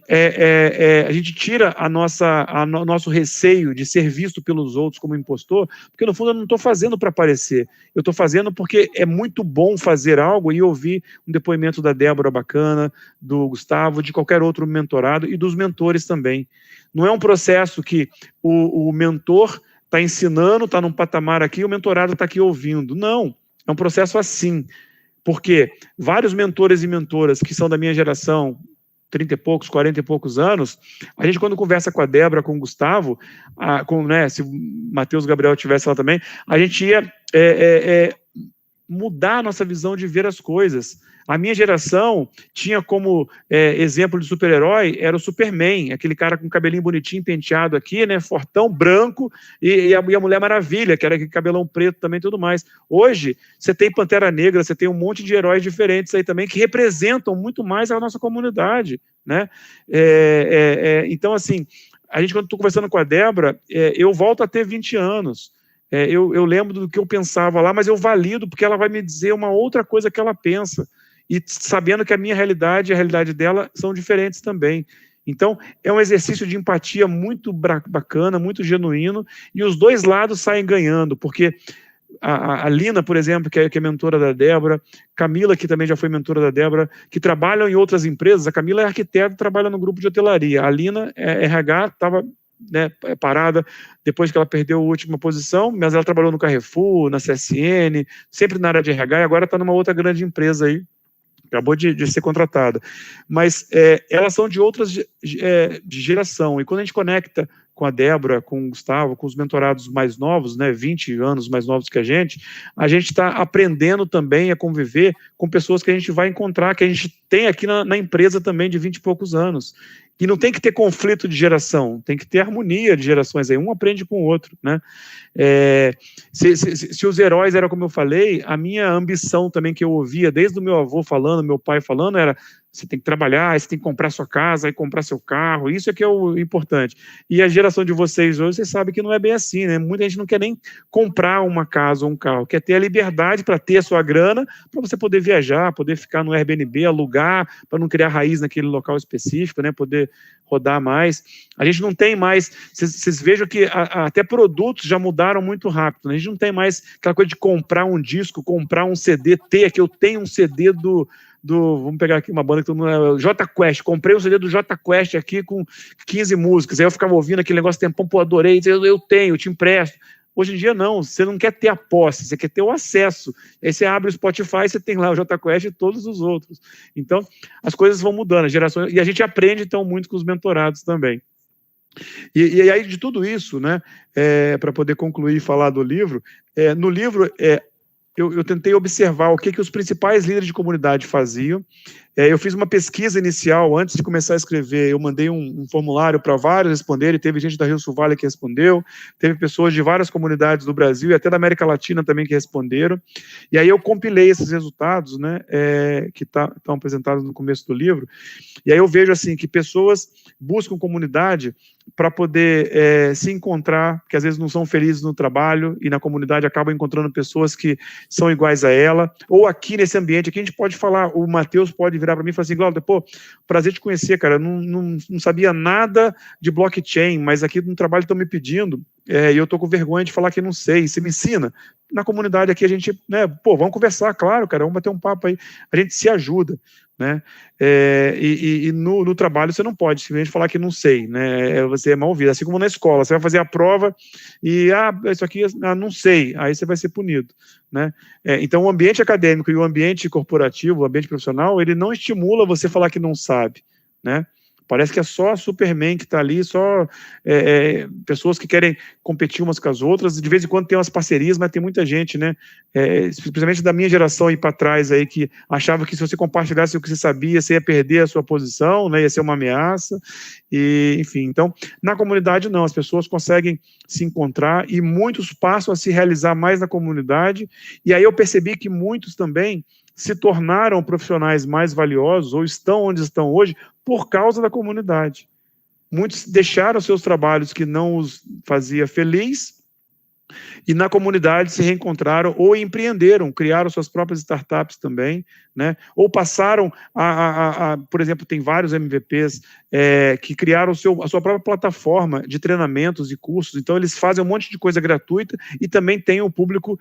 A: a gente tira o nosso receio de ser visto pelos outros como impostor, porque, no fundo, eu não estou fazendo para aparecer, eu estou fazendo porque é muito bom fazer algo e ouvir um depoimento da Débora bacana, do Gustavo, de qualquer outro mentorado e dos mentores também. Não é um processo que o mentor está ensinando, está num patamar aqui, o mentorado está aqui ouvindo. Não, é um processo assim, porque vários mentores e mentoras que são da minha geração, 30 e poucos, 40 e poucos anos, a gente quando conversa com a Débora, com o Gustavo, se o Matheus Gabriel tivesse lá também, a gente ia mudar a nossa visão de ver as coisas. A minha geração tinha como exemplo de super-herói, era o Superman, aquele cara com cabelinho bonitinho, penteado aqui, né, fortão, branco, e a Mulher Maravilha, que era aquele cabelão preto também e tudo mais. Hoje, você tem Pantera Negra, você tem um monte de heróis diferentes aí também, que representam muito mais a nossa comunidade, né? Então, assim, a gente, quando estou conversando com a Débora, eu volto a ter 20 anos, eu lembro do que eu pensava lá, mas eu valido, porque ela vai me dizer uma outra coisa que ela pensa, e sabendo que a minha realidade e a realidade dela são diferentes também. Então, é um exercício de empatia muito bacana, muito genuíno, e os dois lados saem ganhando, porque a Lina, por exemplo, que é mentora da Débora, Camila, que também já foi mentora da Débora, que trabalham em outras empresas. A Camila é arquiteta, trabalha no grupo de hotelaria. A Lina é RH, estava parada depois que ela perdeu a última posição, mas ela trabalhou no Carrefour, na CSN, sempre na área de RH, e agora está numa outra grande empresa aí, acabou de ser contratada. Mas elas são de outras de geração, e quando a gente conecta com a Débora, com o Gustavo, com os mentorados mais novos, né, 20 anos mais novos que a gente está aprendendo também a conviver com pessoas que a gente vai encontrar, que a gente tem aqui na empresa também de 20 e poucos anos. E não tem que ter conflito de geração, tem que ter harmonia de gerações aí, um aprende com o outro, né? Se os heróis eram como eu falei, a minha ambição também que eu ouvia desde o meu avô falando, meu pai falando, era: você tem que trabalhar, você tem que comprar sua casa, e comprar seu carro, isso é que é o importante. E a geração de vocês hoje, vocês sabem que não é bem assim, né? Muita gente não quer nem comprar uma casa ou um carro, quer ter a liberdade para ter a sua grana, para você poder viajar, poder ficar no Airbnb, alugar, para não criar raiz naquele local específico, né? Poder rodar mais. A gente não tem mais, vocês vejam que até produtos já mudaram muito rápido, né? A gente não tem mais aquela coisa de comprar um disco, comprar um CD, que eu tenho um CD vamos pegar aqui uma banda que todo mundo... Jota Quest, comprei um CD do Jota Quest aqui com 15 músicas, aí eu ficava ouvindo aquele negócio tempão, pô, adorei, eu tenho, eu te empresto. Hoje em dia não, você não quer ter a posse, você quer ter o acesso. Aí você abre o Spotify, você tem lá o Jota Quest e todos os outros. Então, as coisas vão mudando, e a gente aprende então muito com os mentorados também. E aí, de tudo isso, né, para poder concluir e falar do livro, no livro... Eu tentei observar o que os principais líderes de comunidade faziam. Eu fiz uma pesquisa inicial, antes de começar a escrever, eu mandei um formulário para vários responderem, teve gente da Rio Sul Vale que respondeu, teve pessoas de várias comunidades do Brasil e até da América Latina também que responderam, e aí eu compilei esses resultados, né, que estão apresentados no começo do livro, e aí eu vejo assim, que pessoas buscam comunidade para poder se encontrar, que às vezes não são felizes no trabalho, e na comunidade acabam encontrando pessoas que são iguais a ela, ou aqui nesse ambiente, aqui a gente pode falar, o Matheus pode virar para mim e falar assim: Glauber, pô, prazer te conhecer, cara, não sabia nada de blockchain, mas aqui no trabalho estão me pedindo, e eu estou com vergonha de falar que não sei, você me ensina? Na comunidade aqui a gente, né, pô, vamos conversar, claro, cara, vamos bater um papo aí, a gente se ajuda, né, e no trabalho você não pode simplesmente falar que não sei, né, você é mal ouvido, assim como na escola, você vai fazer a prova e, isso aqui, não sei, aí você vai ser punido, né, então o ambiente acadêmico e o ambiente corporativo, o ambiente profissional, ele não estimula você falar que não sabe, né. Parece que é só a Superman que está ali, só pessoas que querem competir umas com as outras. De vez em quando tem umas parcerias, mas tem muita gente, né? Principalmente da minha geração aí para trás, aí, que achava que se você compartilhasse o que você sabia, você ia perder a sua posição, né? Ia ser uma ameaça. E, enfim, então, na comunidade não, as pessoas conseguem se encontrar e muitos passam a se realizar mais na comunidade. E aí eu percebi que muitos também se tornaram profissionais mais valiosos ou estão onde estão hoje por causa da comunidade. Muitos deixaram seus trabalhos que não os fazia feliz e na comunidade se reencontraram ou empreenderam, criaram suas próprias startups também, né? Ou passaram por exemplo, tem vários MVPs que criaram a sua própria plataforma de treinamentos e cursos, então eles fazem um monte de coisa gratuita e também tem um público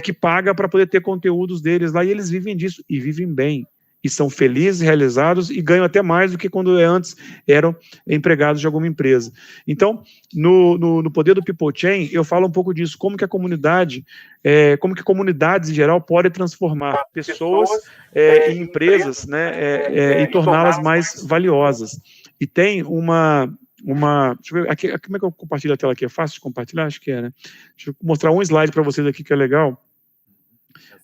A: que paga para poder ter conteúdos deles lá, e eles vivem disso, e vivem bem. e são felizes, realizados e ganham até mais do que quando antes eram empregados de alguma empresa. Então, no poder do People Chain, eu falo um pouco disso, como que a comunidade, como que comunidades em geral podem transformar pessoas em empresas, né, e torná-las mais valiosas. E tem uma deixa eu ver, aqui, como é que eu compartilho a tela aqui? É fácil de compartilhar? Acho que é, né? Deixa eu mostrar um slide para vocês aqui que é legal.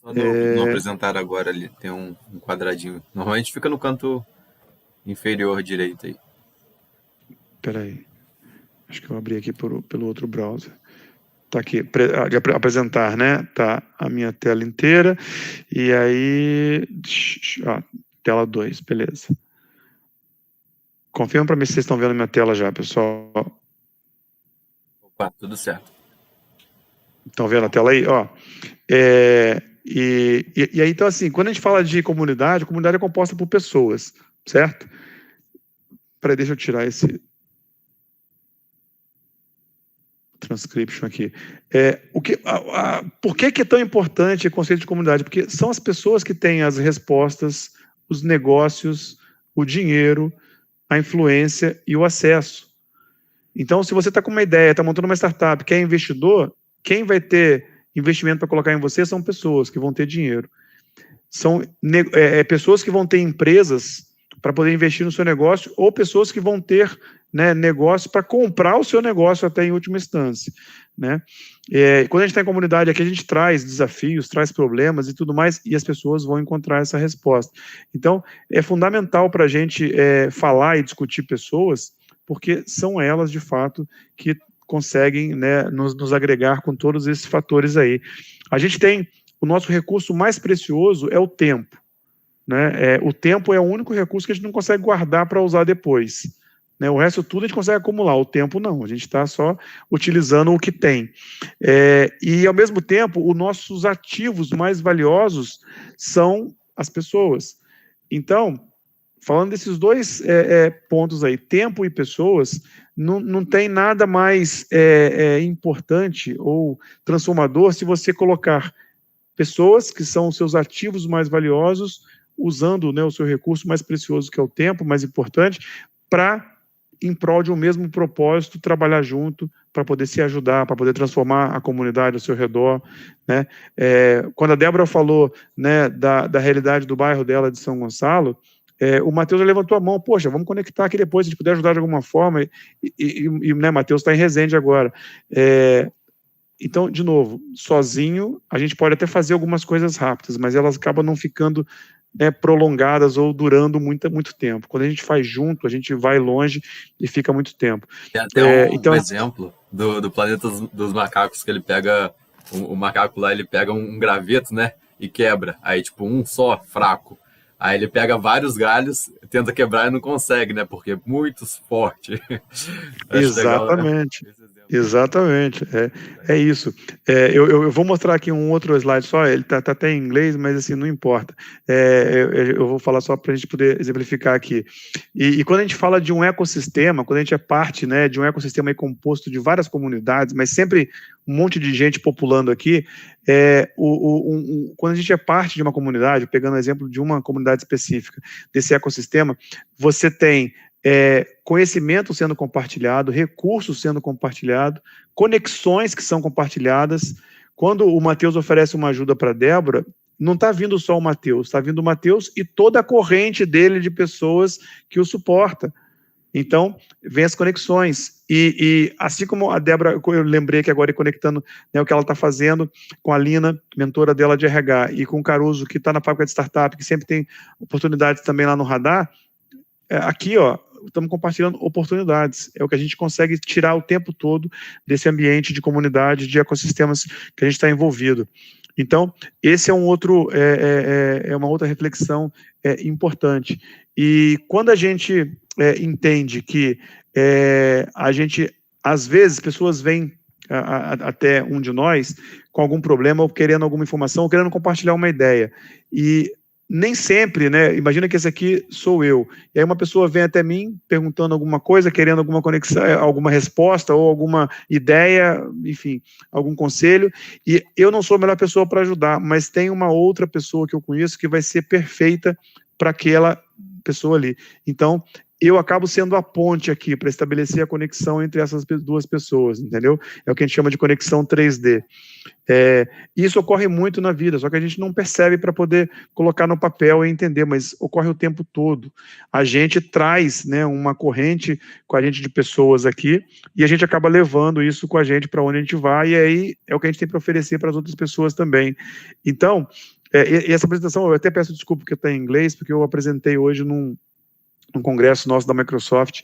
C: Só não apresentar agora ali, tem um quadradinho. Normalmente fica no canto inferior direito aí.
A: Espera aí. Acho que eu abri aqui pelo outro browser. Tá aqui, de apresentar, né? Tá a minha tela inteira. E aí, tela 2, beleza. Confirma para mim se vocês estão vendo a minha tela já, pessoal.
C: Opa, tudo certo.
A: Estão vendo a tela aí? Ó, e aí, então, assim, quando a gente fala de comunidade, a comunidade é composta por pessoas, certo? Peraí, deixa eu tirar esse transcription aqui. Por que é tão importante o conceito de comunidade? Porque são as pessoas que têm as respostas, os negócios, o dinheiro, a influência e o acesso. Então, se você está com uma ideia, está montando uma startup, quer investidor, quem vai ter investimento para colocar em você são pessoas que vão ter dinheiro. São pessoas que vão ter empresas para poder investir no seu negócio ou pessoas que vão ter, né, negócio para comprar o seu negócio até em última instância, né? Quando a gente está em comunidade aqui, a gente traz desafios, traz problemas e tudo mais, e as pessoas vão encontrar essa resposta. Então, é fundamental para a gente falar e discutir pessoas, porque são elas, de fato, que conseguem, né, nos agregar com todos esses fatores aí. A gente tem, o nosso recurso mais precioso é o tempo, né? O tempo é o único recurso que a gente não consegue guardar para usar depois, né? O resto tudo a gente consegue acumular, o tempo não, a gente está só utilizando o que tem. E, ao mesmo tempo, os nossos ativos mais valiosos são as pessoas. Então, falando desses dois pontos aí, tempo e pessoas, não tem nada mais importante ou transformador se você colocar pessoas que são os seus ativos mais valiosos, usando, né, o seu recurso mais precioso, que é o tempo, mais importante, para, em prol de um mesmo propósito, trabalhar junto para poder se ajudar, para poder transformar a comunidade ao seu redor, né? Quando a Débora falou, né, da realidade do bairro dela de São Gonçalo, o Matheus já levantou a mão, poxa, vamos conectar aqui depois, se a gente puder ajudar de alguma forma, né, Matheus está em Resende agora. Então, de novo, sozinho, a gente pode até fazer algumas coisas rápidas, mas elas acabam não ficando, né, prolongadas ou durando muito tempo. Quando a gente faz junto, a gente vai longe e fica muito tempo.
C: Tem até um exemplo do Planeta dos Macacos, que ele pega, o macaco lá, ele pega um graveto, né, e quebra. Aí, tipo, um só, fraco. Aí ele pega vários galhos, tenta quebrar e não consegue, né, porque é muito forte.
A: Exatamente. Legal, né? Exatamente, é isso. Eu vou mostrar aqui um outro slide só, ele tá até em inglês, mas assim, não importa. Eu vou falar só para a gente poder exemplificar aqui. E quando a gente fala de um ecossistema, quando a gente é parte, né, de um ecossistema aí composto de várias comunidades, mas sempre um monte de gente populando aqui, quando a gente é parte de uma comunidade, pegando o exemplo de uma comunidade específica desse ecossistema, você tem conhecimento sendo compartilhado, recursos sendo compartilhados, conexões que são compartilhadas. Quando o Matheus oferece uma ajuda para a Débora, não está vindo só o Matheus, está vindo o Matheus e toda a corrente dele de pessoas que o suporta. Então, vem as conexões. E assim como a Débora, eu lembrei que agora, conectando, né, o que ela está fazendo com a Lina, mentora dela de RH, e com o Caruso, que está na fábrica de startup, que sempre tem oportunidades também lá no radar, aqui, ó, estamos compartilhando oportunidades. É o que a gente consegue tirar o tempo todo desse ambiente de comunidade, de ecossistemas que a gente está envolvido. Então, esse é um outro, uma outra reflexão importante. E quando a gente entende que a gente, às vezes, pessoas vêm até um de nós com algum problema, ou querendo alguma informação, ou querendo compartilhar uma ideia. E nem sempre, né? Imagina que esse aqui sou eu. E aí uma pessoa vem até mim perguntando alguma coisa, querendo alguma conexão, alguma resposta ou alguma ideia, enfim, algum conselho. E eu não sou a melhor pessoa para ajudar, mas tem uma outra pessoa que eu conheço que vai ser perfeita para aquela pessoa ali. Então, eu acabo sendo a ponte aqui para estabelecer a conexão entre essas duas pessoas, entendeu? É o que a gente chama de conexão 3D. Isso ocorre muito na vida, só que a gente não percebe para poder colocar no papel e entender, mas ocorre o tempo todo. A gente traz, né, uma corrente com a gente de pessoas aqui, e a gente acaba levando isso com a gente para onde a gente vai, e aí é o que a gente tem para oferecer para as outras pessoas também. Então, e essa apresentação, eu até peço desculpa porque está em inglês, porque eu apresentei hoje num congresso nosso da Microsoft,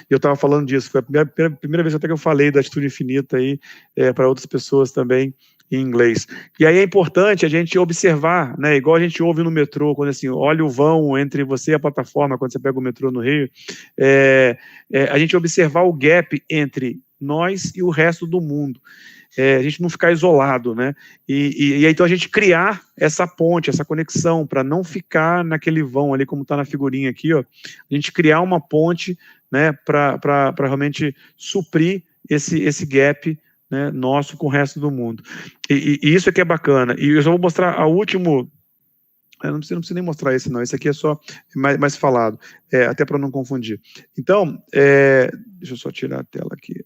A: eu estava falando disso, foi a primeira vez até que eu falei da Atitude Infinita aí, para outras pessoas também, em inglês. E aí é importante a gente observar, né, igual a gente ouve no metrô, quando assim, olha o vão entre você e a plataforma, quando você pega o metrô no Rio, a gente observar o gap entre nós e o resto do mundo. A gente não ficar isolado, né? E aí, então a gente criar essa ponte, essa conexão, para não ficar naquele vão ali, como está na figurinha aqui, ó, a gente criar uma ponte, né, para realmente suprir esse gap, né, nosso com o resto do mundo. E isso aqui é bacana. E eu só vou mostrar a último. Eu não preciso nem mostrar esse, não. Esse aqui é só mais falado, até para não confundir. Então, deixa eu só tirar a tela aqui.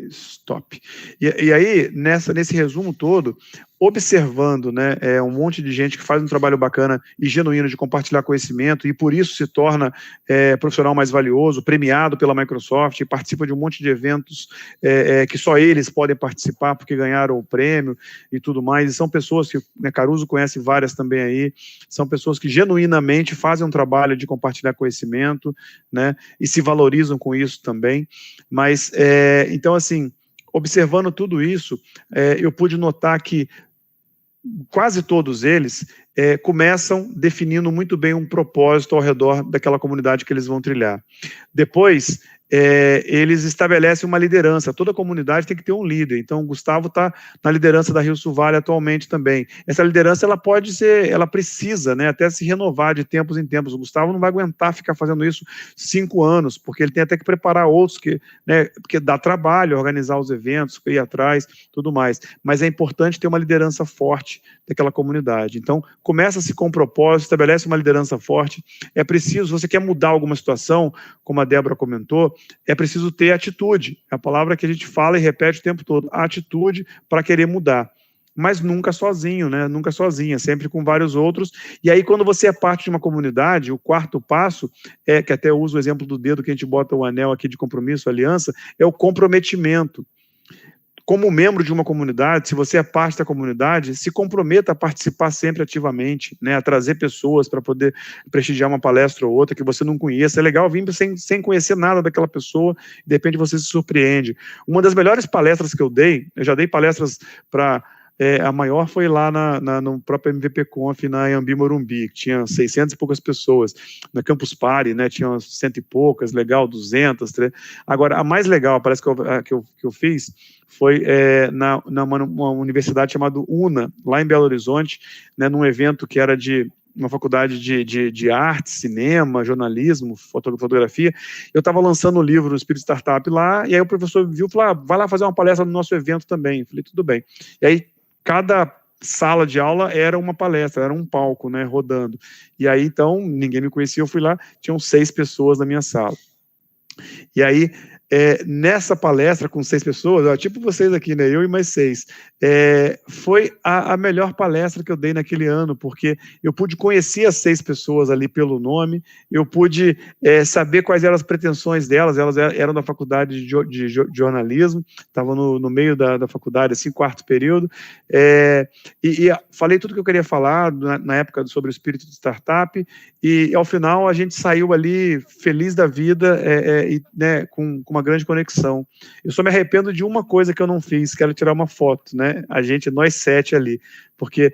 A: Stop. E aí, nesse resumo todo, observando, né, um monte de gente que faz um trabalho bacana e genuíno de compartilhar conhecimento e por isso se torna profissional mais valioso, premiado pela Microsoft, e participa de um monte de eventos que só eles podem participar porque ganharam o prêmio e tudo mais, e são pessoas que, né, Caruso conhece várias também aí, são pessoas que genuinamente fazem um trabalho de compartilhar conhecimento, né, e se valorizam com isso também, mas, então assim, observando tudo isso, eu pude notar que quase todos eles começam definindo muito bem um propósito ao redor daquela comunidade que eles vão trilhar. Depois, eles estabelecem uma liderança. Toda comunidade tem que ter um líder. Então, o Gustavo está na liderança da Rio Sul Vale atualmente também. Essa liderança, ela precisa, né, até se renovar de tempos em tempos. O Gustavo não vai aguentar ficar fazendo isso 5 anos, porque ele tem até que preparar outros, né, porque dá trabalho organizar os eventos, ir atrás, tudo mais. Mas é importante ter uma liderança forte daquela comunidade. Então, começa-se com um propósito, estabelece uma liderança forte. É preciso, se você quer mudar alguma situação, como a Débora comentou, é preciso ter atitude. É a palavra que a gente fala e repete o tempo todo. A atitude para querer mudar. Mas nunca sozinho, né? Nunca sozinha, sempre com vários outros. E aí, quando você é parte de uma comunidade, o quarto passo, que até eu uso o exemplo do dedo que a gente bota o anel aqui de compromisso, aliança, é o comprometimento. Como membro de uma comunidade, se você é parte da comunidade, se comprometa a participar sempre ativamente, né, a trazer pessoas para poder prestigiar uma palestra ou outra que você não conheça. É legal vir sem conhecer nada daquela pessoa, e de repente você se surpreende. Uma das melhores palestras que eu já dei palestras para... a maior foi lá no próprio MVP Conf, na Anhembi Morumbi, que tinha 600 e poucas pessoas. Na Campus Party, né, tinha 100 e poucas, legal, 200. Agora, a mais legal, parece que eu fiz, foi numa universidade chamada UNA, lá em Belo Horizonte, né, num evento que era de uma faculdade de arte, cinema, jornalismo, fotografia. Eu estava lançando um livro no Espírito Startup lá, e aí o professor viu e falou, vai lá fazer uma palestra no nosso evento também. Eu falei, tudo bem. E aí, cada sala de aula era uma palestra, era um palco, né, rodando. E aí, então, ninguém me conhecia, eu fui lá, tinham 6 pessoas na minha sala. E aí, nessa palestra com 6 pessoas, tipo vocês aqui, né, eu e mais 6, foi a melhor palestra que eu dei naquele ano, porque eu pude conhecer as 6 pessoas ali pelo nome, eu pude saber quais eram as pretensões delas, elas eram da faculdade de jornalismo, estavam no meio da faculdade, assim, 4º período, e falei tudo que eu queria falar na época sobre o espírito de startup, e ao final a gente saiu ali feliz da vida, né, com uma grande conexão. Eu só me arrependo de uma coisa que eu não fiz, que era tirar uma foto, né? Nós 7 ali, porque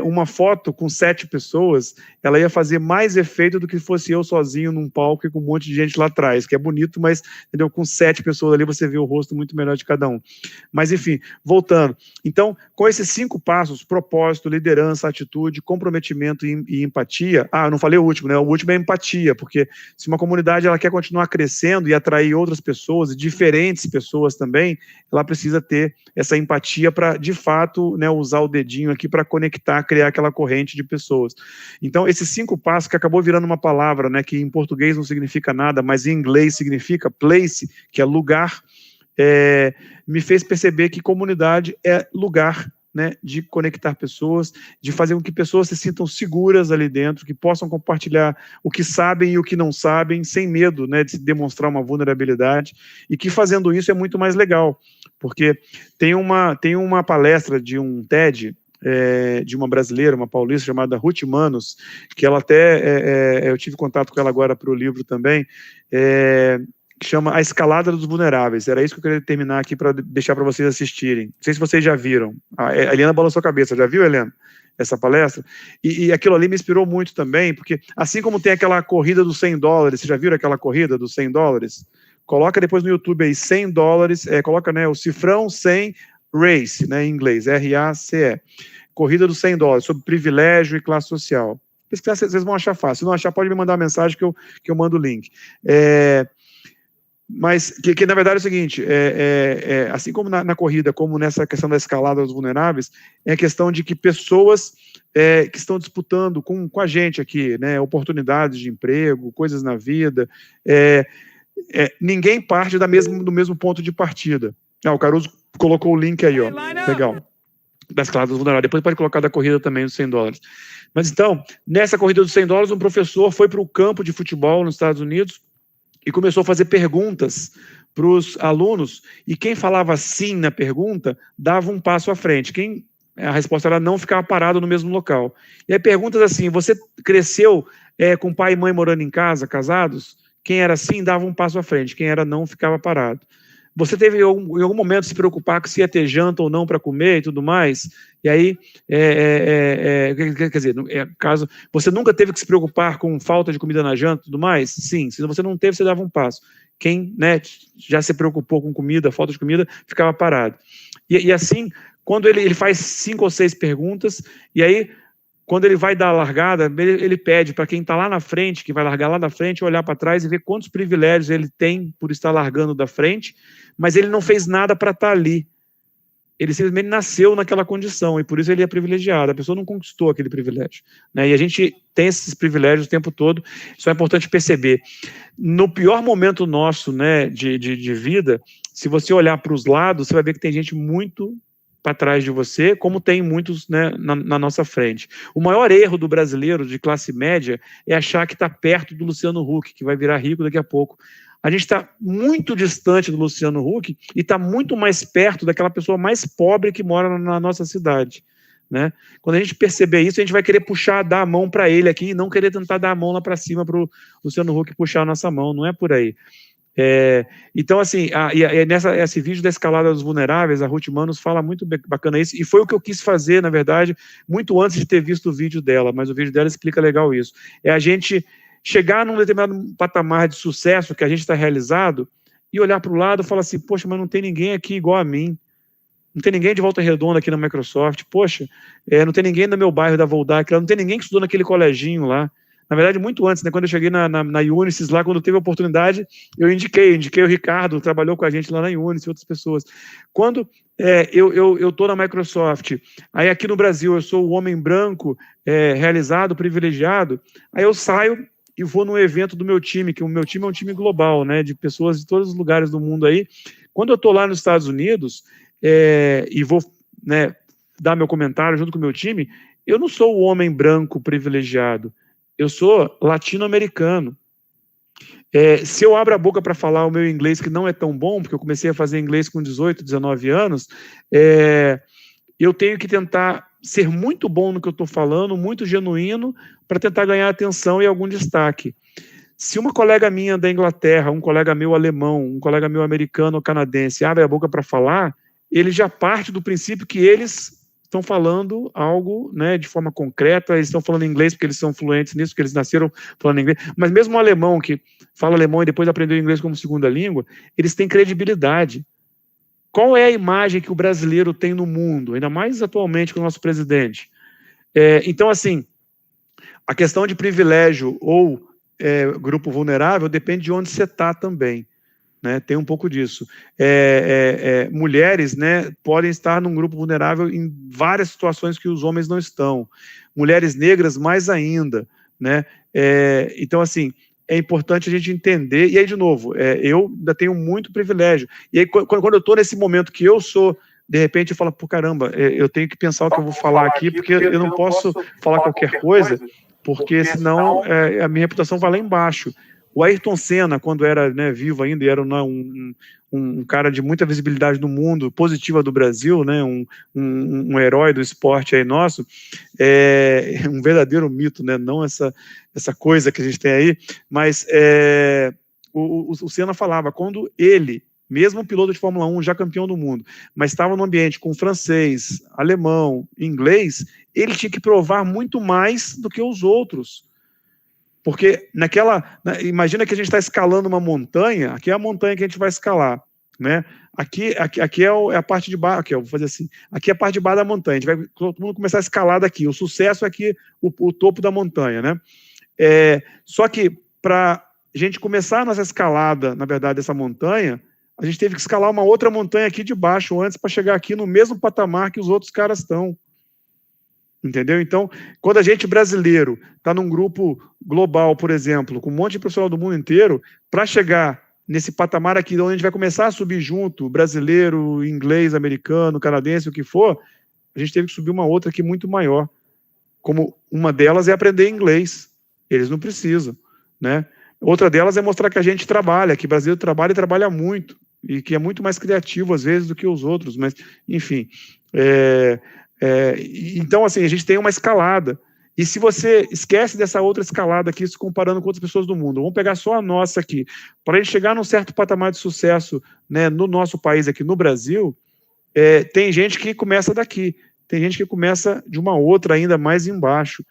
A: uma foto com 7 pessoas, ela ia fazer mais efeito do que fosse eu sozinho num palco e com um monte de gente lá atrás, que é bonito, mas, entendeu? Com 7 pessoas ali você vê o rosto muito melhor de cada um. Mas, enfim, voltando. Então, com esses 5 passos, propósito, liderança, atitude, comprometimento e empatia, eu não falei o último, né? O último é empatia, porque se uma comunidade ela quer continuar crescendo e atrair outras pessoas, e diferentes pessoas também, ela precisa ter essa empatia para, de fato, né, usar o dedinho rapidinho aqui para conectar, criar aquela corrente de pessoas. Então, esses 5 passos, que acabou virando uma palavra, né, que em português não significa nada, mas em inglês significa place, que é lugar, me fez perceber que comunidade é lugar, né, de conectar pessoas, de fazer com que pessoas se sintam seguras ali dentro, que possam compartilhar o que sabem e o que não sabem, sem medo, né, de se demonstrar uma vulnerabilidade, e que fazendo isso é muito mais legal, porque tem uma palestra de um TED, de uma brasileira, uma paulista, chamada Ruth Manos, que ela até, eu tive contato com ela agora para o livro também, que chama A Escalada dos Vulneráveis. Era isso que eu queria terminar aqui para deixar para vocês assistirem. Não sei se vocês já viram. A Helena balançou a cabeça. Já viu, Helena, essa palestra? E aquilo ali me inspirou muito também, porque assim como tem aquela corrida dos $100, vocês já viram aquela corrida dos $100? Coloca depois no YouTube aí, $100, coloca, né, o cifrão 100 race, né, em inglês, RACE. Corrida dos $100, sobre privilégio e classe social. Pesquisar, vocês vão achar fácil. Se não achar, pode me mandar uma mensagem que eu mando o link. Mas que na verdade é o seguinte, assim como na corrida, como nessa questão da escalada dos vulneráveis, é a questão de que pessoas que estão disputando com a gente aqui, né, oportunidades de emprego, coisas na vida, ninguém parte do mesmo ponto de partida. O Caruso colocou o link aí, ó, legal, da escalada dos vulneráveis, depois pode colocar da corrida também dos $100. Mas então, nessa corrida dos $100, um professor foi para o campo de futebol nos Estados Unidos e começou a fazer perguntas para os alunos, e quem falava sim na pergunta, dava um passo à frente. A resposta era não, ficava parado no mesmo local. E aí perguntas assim, você cresceu com pai e mãe morando em casa, casados? Quem era sim, dava um passo à frente. Quem era não, ficava parado. Você teve em algum momento se preocupar com se ia ter janta ou não para comer e tudo mais? E aí, quer dizer, caso você nunca teve que se preocupar com falta de comida na janta e tudo mais? Sim. Se você não teve, você dava um passo. Quem, né, já se preocupou com comida, falta de comida, ficava parado. E assim, quando ele faz 5 ou 6 perguntas, e aí, quando ele vai dar a largada, ele pede para quem está lá na frente, que vai largar lá na frente, olhar para trás e ver quantos privilégios ele tem por estar largando da frente, mas ele não fez nada para estar ali. Ele simplesmente nasceu naquela condição, e por isso ele é privilegiado. A pessoa não conquistou aquele privilégio, né? E a gente tem esses privilégios o tempo todo, isso é importante perceber. No pior momento nosso, né, de vida, se você olhar para os lados, você vai ver que tem gente muito para trás de você, como tem muitos, né, na nossa frente. O maior erro do brasileiro de classe média é achar que está perto do Luciano Huck, que vai virar rico daqui a pouco. A gente está muito distante do Luciano Huck e está muito mais perto daquela pessoa mais pobre que mora na nossa cidade, né? Quando a gente perceber isso, a gente vai querer dar a mão para ele aqui e não querer tentar dar a mão lá para cima para o Luciano Huck puxar a nossa mão. Não é por aí. Então, assim, esse vídeo da escalada dos vulneráveis, a Ruth Manos fala muito bacana isso, e foi o que eu quis fazer, na verdade, muito antes de ter visto o vídeo dela, mas o vídeo dela explica legal isso. É a gente chegar num determinado patamar de sucesso que a gente está realizado e olhar para o lado e falar assim, poxa, mas não tem ninguém aqui igual a mim, não tem ninguém de Volta Redonda aqui na Microsoft, poxa, não tem ninguém no meu bairro da Voldac, não tem ninguém que estudou naquele coleginho lá. Na verdade, muito antes, né, quando eu cheguei na Unisys lá, quando teve a oportunidade, eu indiquei o Ricardo, trabalhou com a gente lá na Unisys e outras pessoas. Quando eu estou na Microsoft, aí aqui no Brasil eu sou o homem branco, realizado, privilegiado, aí eu saio e vou num evento do meu time, que o meu time é um time global, né, de pessoas de todos os lugares do mundo aí. Quando eu estou lá nos Estados Unidos e vou, né, dar meu comentário junto com o meu time, eu não sou o homem branco privilegiado, eu sou latino-americano. Se eu abro a boca para falar o meu inglês, que não é tão bom, porque eu comecei a fazer inglês com 18, 19 anos, eu tenho que tentar ser muito bom no que eu estou falando, muito genuíno, para tentar ganhar atenção e algum destaque. Se uma colega minha da Inglaterra, um colega meu alemão, um colega meu americano ou canadense abre a boca para falar, ele já parte do princípio que eles estão falando algo, né, de forma concreta, eles estão falando inglês porque eles são fluentes nisso, porque eles nasceram falando inglês, mas mesmo o alemão que fala alemão e depois aprendeu inglês como segunda língua, eles têm credibilidade. Qual é a imagem que o brasileiro tem no mundo, ainda mais atualmente com o nosso presidente? Então, assim, a questão de privilégio ou grupo vulnerável depende de onde você está também. né? Tem um pouco disso. Mulheres, né, podem estar num grupo vulnerável em várias situações que os homens não estão. Mulheres negras, mais ainda, né? Então, assim, é importante a gente entender, e aí, de novo, eu ainda tenho muito privilégio. E aí, quando eu estou nesse momento que eu sou, de repente, eu falo, pô, caramba, eu tenho que pensar o que eu vou falar aqui, porque eu não posso falar qualquer coisa, porque senão a minha reputação vai lá embaixo. O Ayrton Senna, quando era, né, vivo ainda, e era um cara de muita visibilidade no mundo, positiva do Brasil, né, um herói do esporte aí nosso, um verdadeiro mito, né, não essa coisa que a gente tem aí, mas o Senna falava, quando ele, mesmo um piloto de Fórmula 1, já campeão do mundo, mas estava no ambiente com francês, alemão, inglês, ele tinha que provar muito mais do que os outros. Porque imagina que a gente está escalando uma montanha, aqui é a montanha que a gente vai escalar, né? Aqui é a parte de baixo, aqui, eu vou fazer assim, aqui é a parte de baixo da montanha, a gente vai todo mundo começar a escalar daqui, o sucesso é aqui, o topo da montanha, né? Só que para a gente começar a nossa escalada, na verdade, dessa montanha, a gente teve que escalar uma outra montanha aqui de baixo antes para chegar aqui no mesmo patamar que os outros caras estão. Entendeu? Então, quando a gente brasileiro está num grupo global, por exemplo, com um monte de profissional do mundo inteiro, para chegar nesse patamar aqui, onde a gente vai começar a subir junto, brasileiro, inglês, americano, canadense, o que for, a gente teve que subir uma outra aqui muito maior. Como uma delas é aprender inglês. Eles não precisam, né? Outra delas é mostrar que a gente trabalha, que o brasileiro trabalha e trabalha muito, e que é muito mais criativo, às vezes, do que os outros, mas, enfim... então, assim, a gente tem uma escalada. E se você esquece dessa outra escalada aqui, se comparando com outras pessoas do mundo, vamos pegar só a nossa aqui. Para a gente chegar num certo patamar de sucesso, né, no nosso país aqui, no Brasil, tem gente que começa daqui, tem gente que começa de uma outra ainda mais embaixo.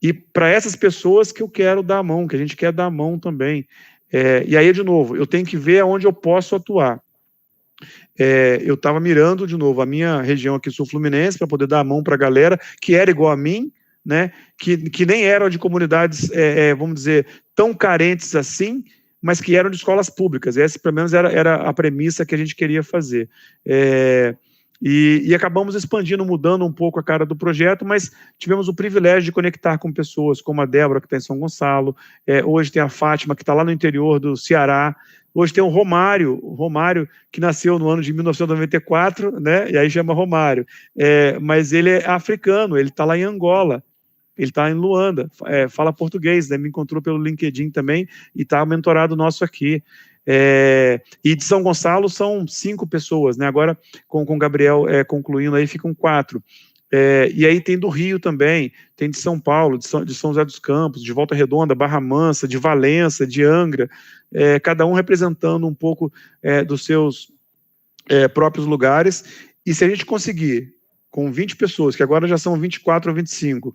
A: E para essas pessoas que eu quero dar a mão, que a gente quer dar a mão também. E aí, de novo, eu tenho que ver onde eu posso atuar. Eu estava mirando, de novo, a minha região aqui, sul-fluminense, para poder dar a mão para a galera que era igual a mim, né, que nem eram de comunidades, vamos dizer, tão carentes assim, mas que eram de escolas públicas. Essa, pelo menos, era a premissa que a gente queria fazer. E acabamos expandindo, mudando um pouco a cara do projeto, mas tivemos o privilégio de conectar com pessoas como a Débora, que está em São Gonçalo, hoje tem a Fátima, que está lá no interior do Ceará, hoje tem o Romário, que nasceu no ano de 1994, né, e aí chama Romário, mas ele é africano, ele está lá em Angola, ele está em Luanda, fala português, né, me encontrou pelo LinkedIn também, e está mentorado nosso aqui. E de São Gonçalo são 5 pessoas, né? Agora com o Gabriel concluindo aí ficam 4. E aí tem do Rio também, tem de São Paulo, de São José dos Campos, de Volta Redonda, Barra Mansa, de Valença, de Angra, cada um representando um pouco dos seus próprios lugares. E se a gente conseguir, com 20 pessoas, que agora já são 24 ou 25,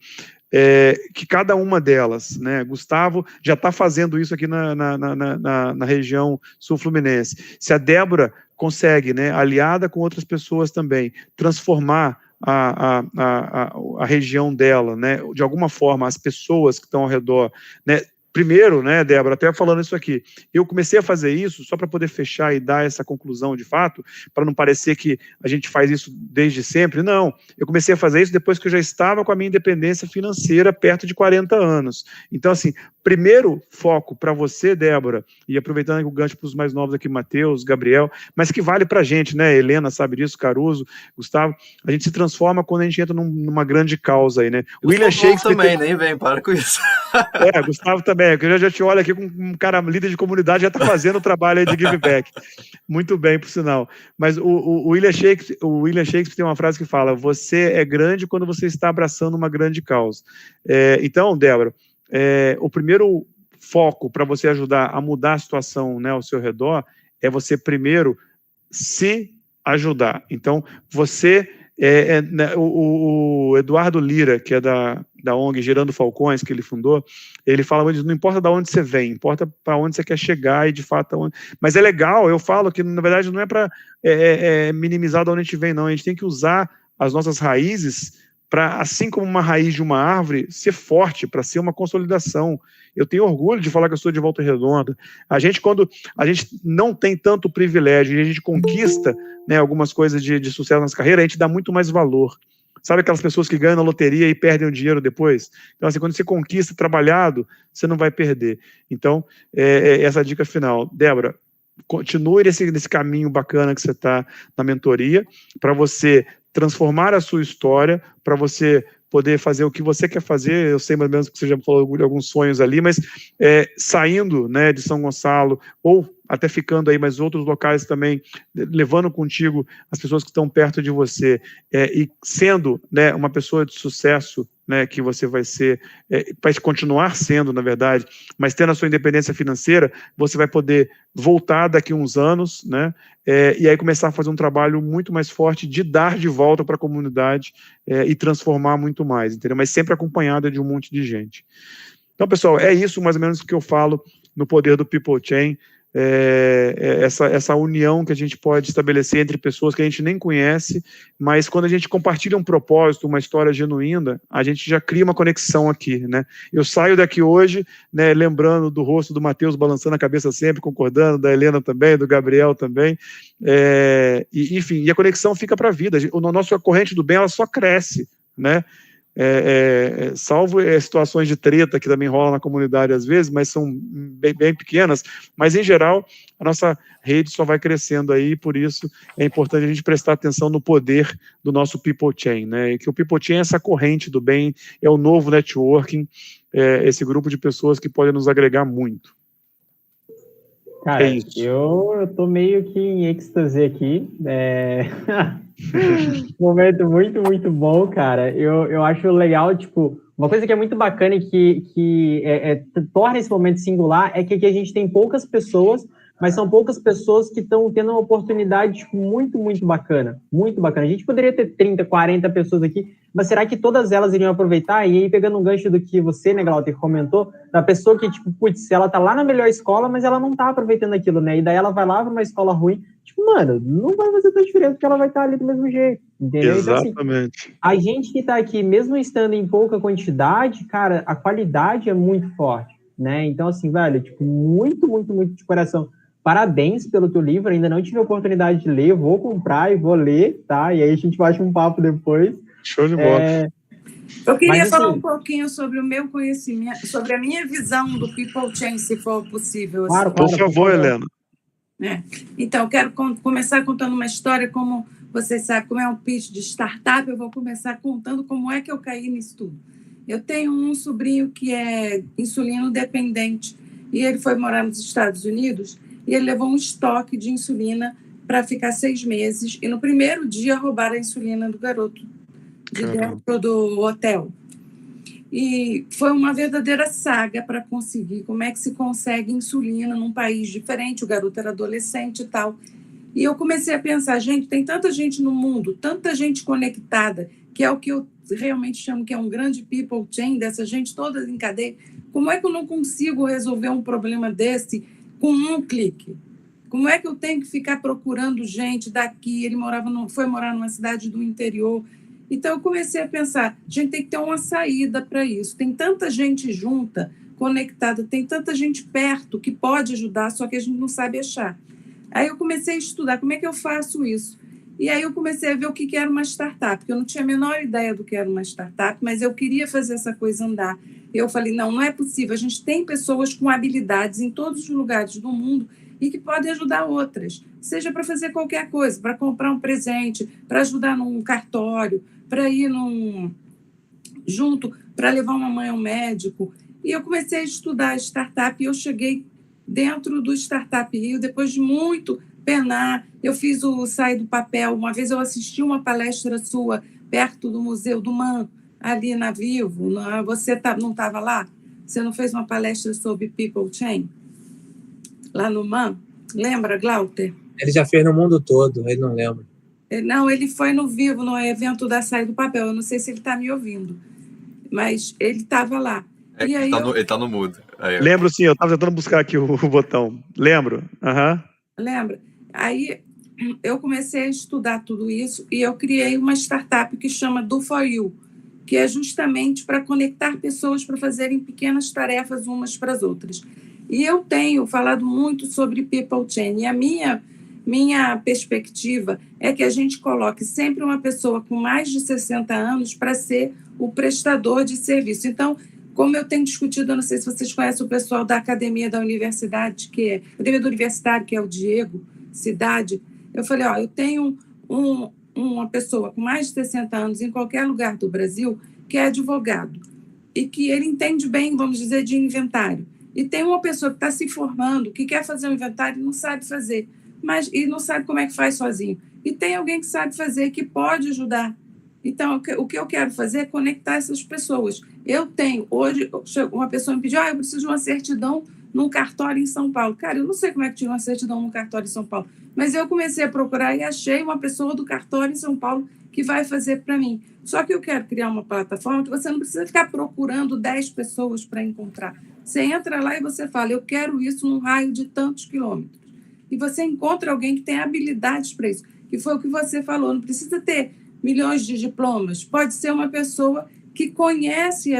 A: que cada uma delas, né, Gustavo já está fazendo isso aqui na região sul-fluminense. Se a Débora consegue, né, aliada com outras pessoas também, transformar a região dela, né, de alguma forma, as pessoas que estão ao redor, né, primeiro, né, Débora, até falando isso aqui, eu comecei a fazer isso só para poder fechar e dar essa conclusão de fato, para não parecer que a gente faz isso desde sempre, não, eu comecei a fazer isso depois que eu já estava com a minha independência financeira perto de 40 anos, então assim, primeiro foco para você, Débora, e aproveitando o gancho para os mais novos aqui, Matheus, Gabriel, mas que vale para a gente, né, Helena sabe disso, Caruso, Gustavo, a gente se transforma quando a gente entra numa grande causa aí, né,
C: William Shakespeare também, nem vem, para com isso.
A: Gustavo também, que eu já te olho aqui com um cara líder de comunidade, já está fazendo o trabalho aí de give back. Muito bem, por sinal. Mas o William Shakespeare tem uma frase que fala, você é grande quando você está abraçando uma grande causa. Então, Débora, o primeiro foco para você ajudar a mudar a situação, né, ao seu redor, é você primeiro se ajudar. Então, você... o Eduardo Lira, que é da ONG Gerando Falcões, que ele fundou, ele fala, não importa de onde você vem, importa para onde você quer chegar e de fato... Mas é legal, eu falo que na verdade não é para minimizar de onde a gente vem, não, a gente tem que usar as nossas raízes para, assim como uma raiz de uma árvore, ser forte, para ser uma consolidação. Eu tenho orgulho de falar que eu sou de Volta Redonda. Quando a gente não tem tanto privilégio e a gente conquista, né, algumas coisas de sucesso nas carreiras, a gente dá muito mais valor. Sabe aquelas pessoas que ganham na loteria e perdem o dinheiro depois? Então, assim, quando você conquista trabalhado, você não vai perder. Então, essa dica final. Débora, continue nesse caminho bacana que você está na mentoria, para você transformar a sua história, para você poder fazer o que você quer fazer. Eu sei mais ou menos que você já falou de alguns sonhos ali, mas saindo, né, de São Gonçalo, ou até ficando aí, mas outros locais também, levando contigo as pessoas que estão perto de você, e sendo, né, uma pessoa de sucesso, né, que você vai ser, vai continuar sendo, na verdade, mas tendo a sua independência financeira, você vai poder voltar daqui a uns anos, né, e aí começar a fazer um trabalho muito mais forte de dar de volta para a comunidade e transformar muito mais, entendeu? Mas sempre acompanhada de um monte de gente. Então, pessoal, é isso mais ou menos que eu falo no poder do People Chain, essa união que a gente pode estabelecer entre pessoas que a gente nem conhece, mas quando a gente compartilha um propósito, uma história genuína, a gente já cria uma conexão aqui, né? Eu saio daqui hoje, né, lembrando do rosto do Matheus balançando a cabeça sempre, concordando, da Helena também, do Gabriel também, enfim, e a conexão fica para a vida. A nossa corrente do bem, ela só cresce, né? Salvo situações de treta que também rolam na comunidade às vezes, mas são bem pequenas, mas em geral a nossa rede só vai crescendo aí, por isso é importante a gente prestar atenção no poder do nosso People Chain, né? E que o People Chain é essa corrente do bem, é o novo networking, esse grupo de pessoas que pode nos agregar muito.
B: Cara, eu tô meio que em êxtase aqui. Momento muito, muito bom, cara. Eu acho legal, tipo, uma coisa que é muito bacana e que torna esse momento singular é que aqui a gente tem poucas pessoas, mas são poucas pessoas que estão tendo uma oportunidade, tipo, muito, muito bacana. Muito bacana. A gente poderia ter 30, 40 pessoas aqui, mas será que todas elas iriam aproveitar? E aí, pegando um gancho do que você, né, Glauter, comentou, da pessoa que, tipo, putz, ela tá lá na melhor escola, mas ela não tá aproveitando aquilo, né? E daí ela vai lá para uma escola ruim, tipo, mano, não vai fazer tanta diferença, porque ela vai estar ali do mesmo jeito, entendeu?
A: Exatamente.
B: Então, assim, a gente que tá aqui, mesmo estando em pouca quantidade, cara, a qualidade é muito forte, né? Então, assim, velho, tipo, muito, muito, muito de coração. Parabéns pelo teu livro, ainda não tive a oportunidade de ler, vou comprar e vou ler, tá? E aí a gente bate um papo depois.
A: Show de bola.
D: Eu queria falar um pouquinho sobre o meu conhecimento, sobre a minha visão do People Chain, se for possível.
B: Claro,
D: assim.
A: Por favor, Helena.
D: Então, eu quero começar contando uma história, como vocês sabem, como é um pitch de startup, eu vou começar contando como é que eu caí nisso tudo. Eu tenho um sobrinho que é insulino dependente, e ele foi morar nos Estados Unidos, e ele levou um estoque de insulina para ficar 6 meses, e no primeiro dia roubaram a insulina do garoto de dentro do hotel. E foi uma verdadeira saga para conseguir como é que se consegue insulina num país diferente. O garoto era adolescente e tal. E eu comecei a pensar, gente, tem tanta gente no mundo, tanta gente conectada, que é o que eu realmente chamo que é um grande people chain, dessa gente toda em cadeia. Como é que eu não consigo resolver um problema desse com um clique? Como é que eu tenho que ficar procurando gente daqui? Ele foi morar numa cidade do interior. Então, eu comecei a pensar, a gente tem que ter uma saída para isso. Tem tanta gente junta, conectada, tem tanta gente perto que pode ajudar, só que a gente não sabe achar. Aí eu comecei a estudar como é que eu faço isso. E aí eu comecei a ver o que era uma startup, porque eu não tinha a menor ideia do que era uma startup, mas eu queria fazer essa coisa andar. Eu falei, não é possível. A gente tem pessoas com habilidades em todos os lugares do mundo e que podem ajudar outras, seja para fazer qualquer coisa, para comprar um presente, para ajudar num cartório, para ir junto, para levar uma mãe ao médico. E eu comecei a estudar startup e eu cheguei dentro do Startup Rio, depois de muito penar. Eu fiz o Sai do Papel. Uma vez eu assisti uma palestra sua perto do Museu do MAN, ali na Vivo. Você não estava lá? Você não fez uma palestra sobre People Chain? Lá no MAN? Lembra, Glauter?
E: Ele já fez no mundo todo, ele não lembra.
D: Não, ele foi no Vivo, no evento da Sai do Papel. Eu não sei se ele está me ouvindo, mas ele estava lá.
C: E aí ele tá no mudo. Aí,
A: lembro sim, eu estava tentando buscar aqui o botão. Lembro?
D: Lembra? Aí eu comecei a estudar tudo isso e eu criei uma startup que chama Do For You. que é justamente para conectar pessoas para fazerem pequenas tarefas umas para as outras. E eu tenho falado muito sobre People Chain, e a minha perspectiva é que a gente coloque sempre uma pessoa com mais de 60 anos para ser o prestador de serviço. Então, como eu tenho discutido, eu não sei se vocês conhecem o pessoal da Academia da Universidade, Academia do Universitário, que é o Diego Cidade, eu falei, eu tenho uma pessoa com mais de 60 anos em qualquer lugar do Brasil que é advogado e que ele entende bem, vamos dizer, de inventário. E tem uma pessoa que está se formando, que quer fazer um inventário e não sabe fazer, e não sabe como é que faz sozinho. E tem alguém que sabe fazer, que pode ajudar. Então, o que eu quero fazer é conectar essas pessoas. Eu tenho, hoje, uma pessoa me pediu, eu preciso de uma certidão num cartório em São Paulo. Cara, eu não sei como é que tira uma certidão num cartório em São Paulo, mas eu comecei a procurar e achei uma pessoa do cartório em São Paulo que vai fazer para mim. Só que eu quero criar uma plataforma que você não precisa ficar procurando 10 pessoas para encontrar. Você entra lá e você fala, eu quero isso num raio de tantos quilômetros. E você encontra alguém que tem habilidades para isso. Que foi o que você falou, não precisa ter milhões de diplomas. Pode ser uma pessoa que conhece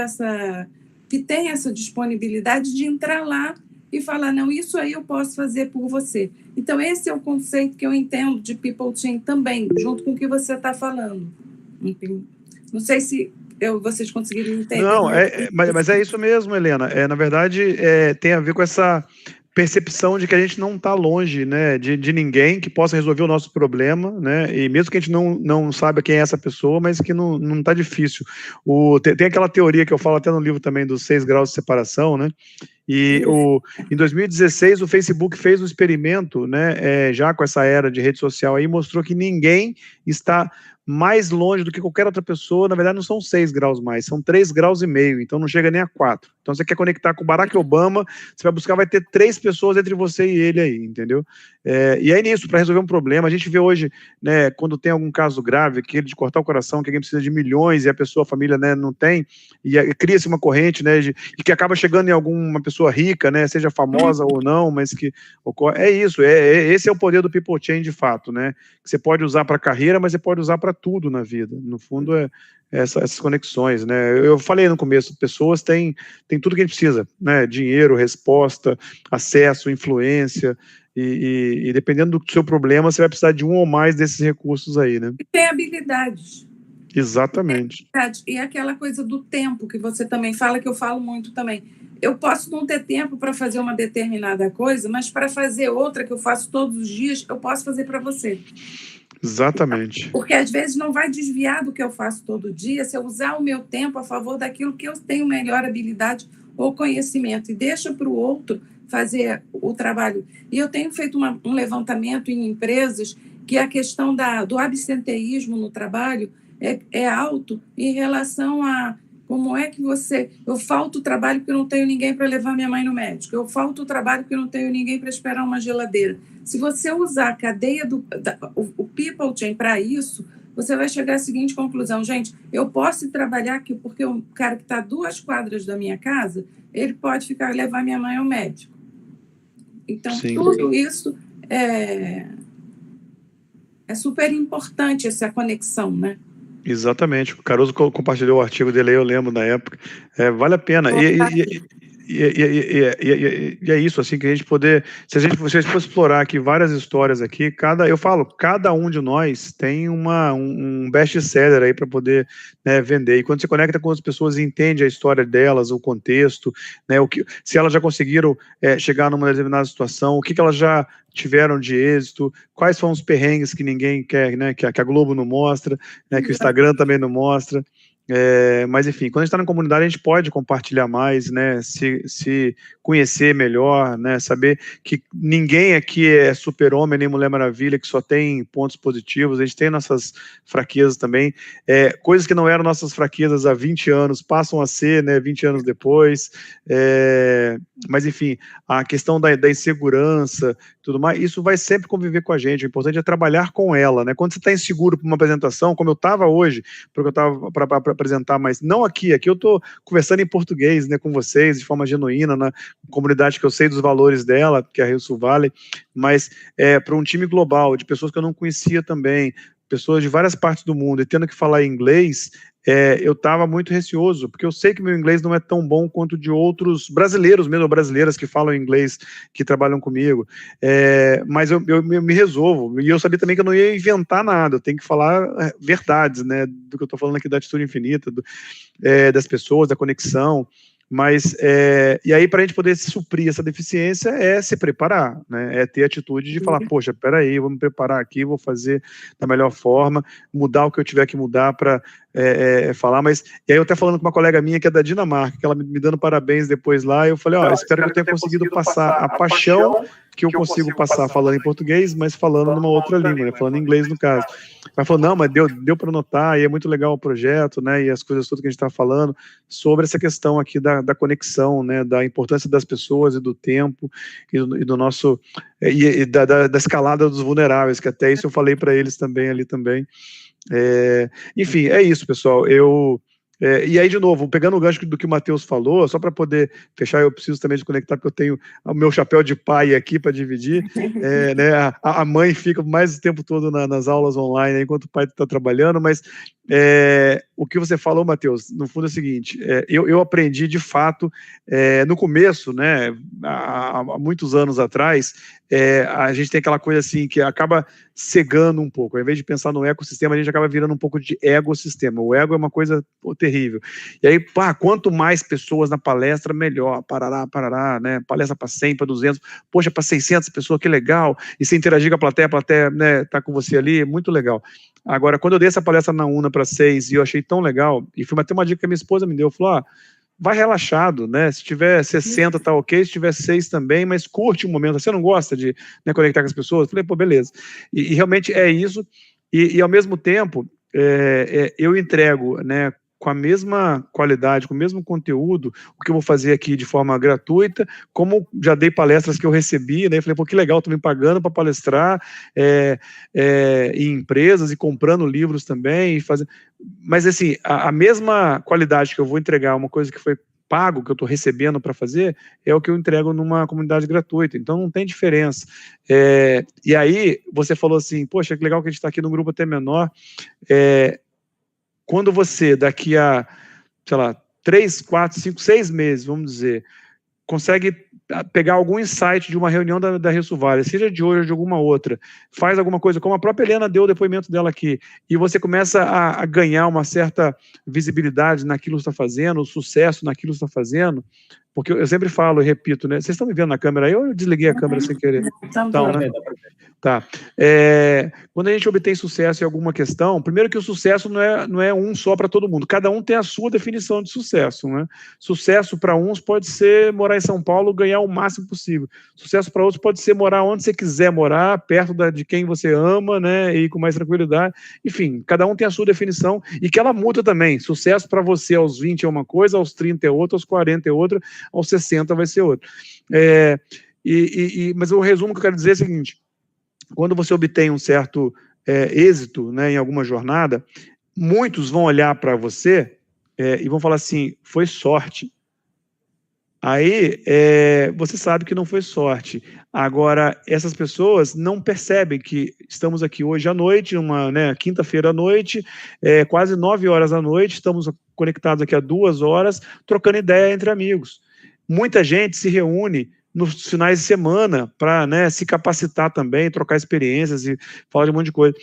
D: que tem essa disponibilidade de entrar lá e falar, não, isso aí eu posso fazer por você. Então, esse é o conceito que eu entendo de People Chain também, junto com o que você está falando. Não sei se vocês conseguiram entender.
A: Não, mas é isso mesmo, Helena. Na verdade, tem a ver com essa percepção de que a gente não está longe, né, de ninguém que possa resolver o nosso problema, né, e mesmo que a gente não saiba quem é essa pessoa, mas que não está difícil. Tem aquela teoria que eu falo até no livro também dos 6 graus de separação, né, e em 2016 o Facebook fez um experimento, né, já com essa era de rede social aí, mostrou que ninguém está mais longe do que qualquer outra pessoa. Na verdade não são 6 graus mais, são 3,5 graus, então não chega nem a 4. Então você quer conectar com o Barack Obama, você vai buscar, vai ter 3 pessoas entre você e ele aí, entendeu? E aí nisso, para resolver um problema, a gente vê hoje, né, quando tem algum caso grave, que de cortar o coração, que alguém precisa de milhões e a pessoa, a família, né, não tem, e cria-se uma corrente, né, e que acaba chegando em alguma pessoa rica, né, seja famosa ou não, mas que ocorre. É isso, esse é o poder do People Chain de fato, né, que você pode usar para carreira, mas você pode usar para tudo na vida. No fundo, essas conexões, né? Eu falei no começo, pessoas têm tudo que a gente precisa, né? Dinheiro, resposta, acesso, influência, e dependendo do seu problema, você vai precisar de um ou mais desses recursos aí, né?
D: E tem habilidades.
A: Exatamente.
D: E aquela coisa do tempo que você também fala, que eu falo muito também. Eu posso não ter tempo para fazer uma determinada coisa, mas para fazer outra que eu faço todos os dias, eu posso fazer para você.
A: Exatamente.
D: Porque às vezes não vai desviar do que eu faço todo dia se eu usar o meu tempo a favor daquilo que eu tenho melhor habilidade ou conhecimento, e deixa para o outro fazer o trabalho. E eu tenho feito um levantamento em empresas que a questão do absenteísmo no trabalho é alto em relação a como é que eu falto trabalho porque eu não tenho ninguém para levar minha mãe no médico, eu falto trabalho porque eu não tenho ninguém para esperar uma geladeira. Se você usar a cadeia o People Chain para isso, você vai chegar à seguinte conclusão, gente, eu posso trabalhar aqui porque o cara que está a 2 quadras da minha casa, ele pode levar minha mãe ao médico. Então, sim, tudo isso é super importante, essa conexão, né?
A: Exatamente. O Caruso compartilhou o artigo dele aí, eu lembro na época. Vale a pena. E é isso, assim, que a gente poder, se a gente for explorar aqui várias histórias aqui, cada um de nós tem um best-seller aí para poder, né, vender. E quando você conecta com as pessoas e entende a história delas, o contexto, né, se elas já conseguiram chegar numa determinada situação, o que elas já tiveram de êxito, quais são os perrengues que ninguém quer, né, que a Globo não mostra, né, que o Instagram também não mostra. Mas enfim, quando a gente está na comunidade, a gente pode compartilhar mais, né, se conhecer melhor, né, saber que ninguém aqui é super-homem nem Mulher Maravilha, que só tem pontos positivos, a gente tem nossas fraquezas também, coisas que não eram nossas fraquezas há 20 anos, passam a ser, né, 20 anos depois, mas enfim, a questão da insegurança, tudo mais, isso vai sempre conviver com a gente, o importante é trabalhar com ela, né, quando você está inseguro para uma apresentação, como eu estava hoje, porque eu estava para apresentar, mas não aqui eu estou conversando em português, né, com vocês, de forma genuína, na comunidade que eu sei dos valores dela, que é a Rio Sul Valley, mas para um time global, de pessoas que eu não conhecia também, pessoas de várias partes do mundo e tendo que falar inglês, eu estava muito receoso, porque eu sei que meu inglês não é tão bom quanto de outros brasileiros mesmo, ou brasileiras que falam inglês, que trabalham comigo, mas eu me resolvo, e eu sabia também que eu não ia inventar nada, eu tenho que falar verdades, né, do que eu estou falando aqui da atitude infinita, das pessoas, da conexão, mas, e aí para a gente poder suprir essa deficiência é se preparar, né? É ter a atitude de falar, poxa, peraí, vou me preparar aqui, vou fazer da melhor forma, mudar o que eu tiver que mudar para falar, mas, e aí eu até falando com uma colega minha que é da Dinamarca, que ela me dando parabéns depois lá, eu falei, espero que eu tenha conseguido passar a paixão que eu consigo passar falando em português, mas falando numa outra língua, né? Falando em inglês no caso. Ela falou, não, mas deu para notar, e é muito legal o projeto, né, e as coisas todas que a gente está falando, sobre essa questão aqui da conexão, né, da importância das pessoas e do tempo, e do nosso, e da escalada dos vulneráveis, que até isso eu falei para eles também, ali também. Enfim, é isso, pessoal, e aí, de novo, pegando o gancho do que o Matheus falou, só para poder fechar, eu preciso também de conectar, porque eu tenho o meu chapéu de pai aqui para dividir, né, a mãe fica mais o tempo todo nas aulas online, enquanto o pai está trabalhando, mas o que você falou, Matheus, no fundo é o seguinte, eu aprendi, de fato, no começo, né, há muitos anos atrás, a gente tem aquela coisa assim, que acaba cegando um pouco, ao invés de pensar no ecossistema, a gente acaba virando um pouco de egossistema, o ego é uma coisa terrível, e aí, quanto mais pessoas na palestra, melhor, parará, né, palestra para 100, para 200, poxa, para 600 pessoas, que legal, e você interagir com a plateia, né, tá com você ali, muito legal. Agora, quando eu dei essa palestra na UNA para 6, e eu achei tão legal, e foi até uma dica que a minha esposa me deu, falou, vai relaxado, né, se tiver 60 tá ok, se tiver 6 também, mas curte um momento, você não gosta de, né, conectar com as pessoas? Eu falei, pô, beleza, e realmente é isso, e ao mesmo tempo, eu entrego, né, com a mesma qualidade, com o mesmo conteúdo, o que eu vou fazer aqui de forma gratuita, como já dei palestras que eu recebi, né, falei, pô, que legal, estou me pagando para palestrar em empresas e comprando livros também, mas assim, a mesma qualidade que eu vou entregar, uma coisa que foi pago, que eu estou recebendo para fazer, é o que eu entrego numa comunidade gratuita, então não tem diferença. E aí, você falou assim, poxa, que legal que a gente está aqui num grupo até menor, quando você, daqui a, sei lá, 3, 4, 5, 6 meses, vamos dizer, consegue pegar algum insight de uma reunião da Resuvale, seja de hoje ou de alguma outra, faz alguma coisa, como a própria Helena deu o depoimento dela aqui, e você começa a ganhar uma certa visibilidade naquilo que está fazendo, o sucesso naquilo que está fazendo, porque eu sempre falo e repito, né? Vocês estão me vendo na câmera aí ou eu desliguei a câmera sem querer? Então, né? Tá. Quando a gente obtém sucesso em alguma questão, primeiro que o sucesso não é um só para todo mundo, cada um tem a sua definição de sucesso, né? Sucesso para uns pode ser morar em São Paulo, ganhar o máximo possível. Sucesso para outros pode ser morar onde você quiser morar, perto de quem você ama, né? E com mais tranquilidade. Enfim, cada um tem a sua definição e que ela muda também. Sucesso para você aos 20 é uma coisa, aos 30 é outra, aos 40 é outra, aos 60 vai ser outra. Mas o resumo que eu quero dizer é o seguinte: quando você obtém um certo êxito, né, em alguma jornada, muitos vão olhar para você e vão falar assim, foi sorte. Aí você sabe que não foi sorte. Agora, essas pessoas não percebem que estamos aqui hoje à noite, né, quinta-feira à noite, quase 9 horas da noite, estamos conectados aqui há 2 horas, trocando ideia entre amigos. Muita gente se reúne nos finais de semana para, né, se capacitar também, trocar experiências e falar de um monte de coisa.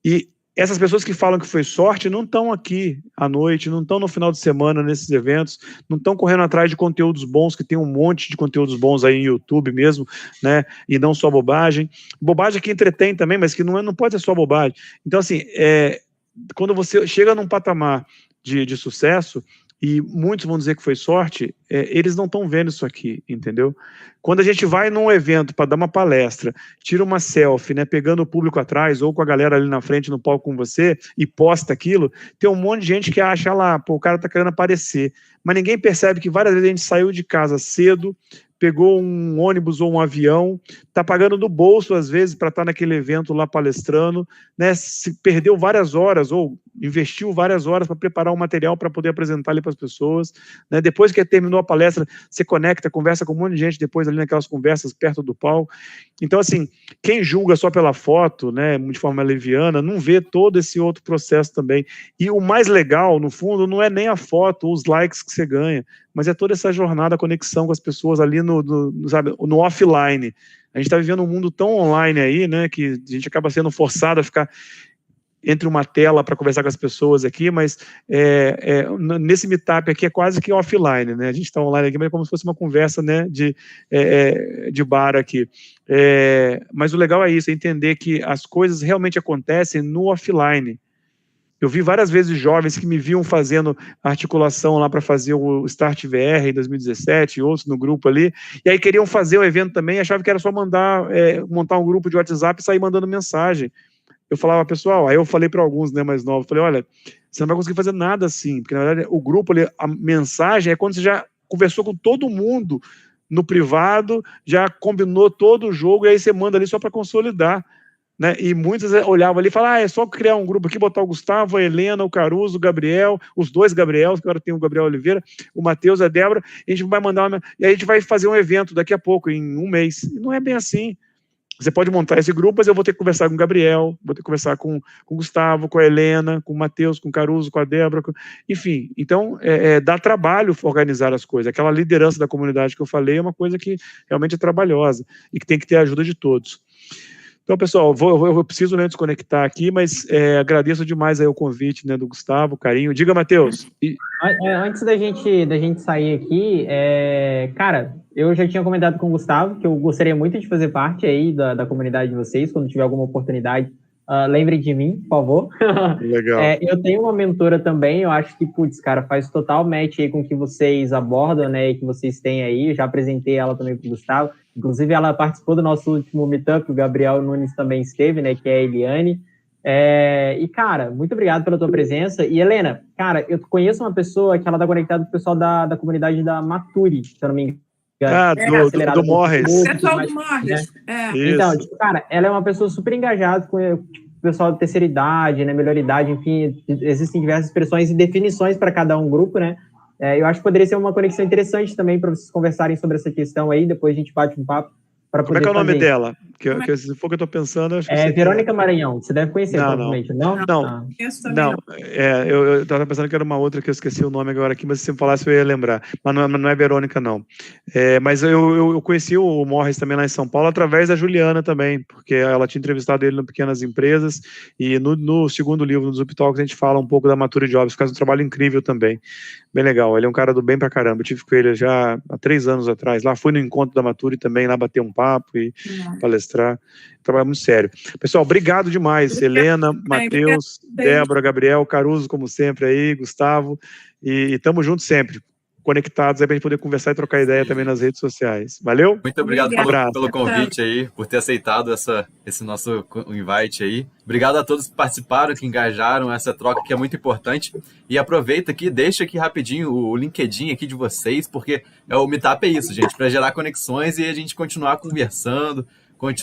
A: E essas pessoas que falam que foi sorte não estão aqui à noite, não estão no final de semana nesses eventos, não estão correndo atrás de conteúdos bons, que tem um monte de conteúdos bons aí no YouTube mesmo, né, e não só bobagem. Bobagem que entretém também, mas que não pode ser só bobagem. Então, assim, quando você chega num patamar de sucesso, e muitos vão dizer que foi sorte, eles não estão vendo isso aqui, entendeu? Quando a gente vai num evento para dar uma palestra, tira uma selfie, né, pegando o público atrás, ou com a galera ali na frente no palco com você, e posta aquilo, tem um monte de gente que acha lá, pô, o cara tá querendo aparecer, mas ninguém percebe que várias vezes a gente saiu de casa cedo, pegou um ônibus ou um avião, está pagando do bolso, às vezes, para estar naquele evento lá palestrando, né? Se perdeu várias horas ou investiu várias horas para preparar um material para poder apresentar ali para as pessoas, né? Depois que terminou a palestra, você conecta, conversa com um monte de gente depois ali naquelas conversas perto do palco. Então, assim, quem julga só pela foto, né, de forma leviana, não vê todo esse outro processo também. E o mais legal, no fundo, não é nem a foto, os likes que você ganha, mas é toda essa jornada, a conexão com as pessoas ali no offline. A gente está vivendo um mundo tão online aí, né, que a gente acaba sendo forçado a ficar entre uma tela para conversar com as pessoas aqui, mas nesse meetup aqui é quase que offline, né? A gente está online aqui, mas é como se fosse uma conversa, né, de bar aqui. Mas o legal é isso, é entender que as coisas realmente acontecem no offline. Eu vi várias vezes jovens que me viam fazendo articulação lá para fazer o Start VR em 2017, outros no grupo ali, e aí queriam fazer o evento também, achavam que era só montar um grupo de WhatsApp e sair mandando mensagem. Eu falava, pessoal, aí eu falei para alguns, né, mais novos, falei, olha, você não vai conseguir fazer nada assim, porque na verdade o grupo ali, a mensagem é quando você já conversou com todo mundo no privado, já combinou todo o jogo, e aí você manda ali só para consolidar, né? E muitos olhavam ali e falavam, é só criar um grupo aqui, botar o Gustavo, a Helena, o Caruso, o Gabriel, os dois Gabriels, que agora tem o Gabriel Oliveira, o Matheus, a Débora, e a gente vai mandar e aí a gente vai fazer um evento daqui a pouco, em um mês. E não é bem assim. Você pode montar esse grupo, mas eu vou ter que conversar com o Gabriel, vou ter que conversar com o Gustavo, com a Helena, com o Matheus, com o Caruso, com a Débora, enfim. Então, dá trabalho organizar as coisas. Aquela liderança da comunidade que eu falei é uma coisa que realmente é trabalhosa e que tem que ter a ajuda de todos. Então, pessoal, eu preciso, né, desconectar aqui, mas agradeço demais aí o convite, né, do Gustavo, o carinho. Diga, Matheus.
B: Antes da gente sair aqui, cara, eu já tinha comentado com o Gustavo que eu gostaria muito de fazer parte aí da comunidade de vocês, quando tiver alguma oportunidade. Lembrem de mim, por favor.
A: Legal.
B: Eu tenho uma mentora também, eu acho que, putz, cara, faz total match aí com o que vocês abordam, né, e que vocês têm aí. Eu já apresentei ela também para o Gustavo. Inclusive, ela participou do nosso último meetup, o Gabriel Nunes também esteve, né, que é a Eliane. E, cara, muito obrigado pela tua presença. E, Helena, cara, eu conheço uma pessoa que ela tá conectada com o pessoal da comunidade da Maturi, se eu não me engano.
A: Do Morris.
D: Pessoal do Morris.
B: Né? Então, tipo, cara, ela é uma pessoa super engajada com o pessoal de terceira idade, né, melhor idade, enfim, existem diversas expressões e definições para cada um grupo, né? Eu acho que poderia ser uma conexão interessante também para vocês conversarem sobre essa questão aí, depois a gente bate um papo.
A: Como é que é o nome dela? Se for o que eu estou pensando, acho que
B: Verônica Maranhão, você deve conhecer, provavelmente, não?
A: Não, eu estava pensando que era uma outra que eu esqueci o nome agora aqui, mas se você falasse eu ia lembrar. Mas não é Verônica, não. Mas eu conheci o Morris também lá em São Paulo através da Juliana também, porque ela tinha entrevistado ele no Pequenas Empresas, e no segundo livro, no Zup Talks, a gente fala um pouco da Maturi Jobs, faz um trabalho incrível também. Bem legal, ele é um cara do bem pra caramba. Eu tive com ele já há 3 anos atrás, lá fui no encontro da Maturi também, lá bater um papo e palestrar. Trabalho muito sério. Pessoal, obrigado demais. Helena, Matheus, Débora, Gabriel, Caruso, como sempre aí, Gustavo, e tamo junto sempre, conectados aí pra gente poder conversar e trocar ideia também nas redes sociais. Valeu?
C: Muito obrigado pelo convite aí, por ter aceitado esse nosso invite aí. Obrigado a todos que participaram, que engajaram essa troca que é muito importante. E aproveita aqui, deixa aqui rapidinho o LinkedIn aqui de vocês, porque o Meetup é isso, gente, para gerar conexões e a gente continuar conversando, continuar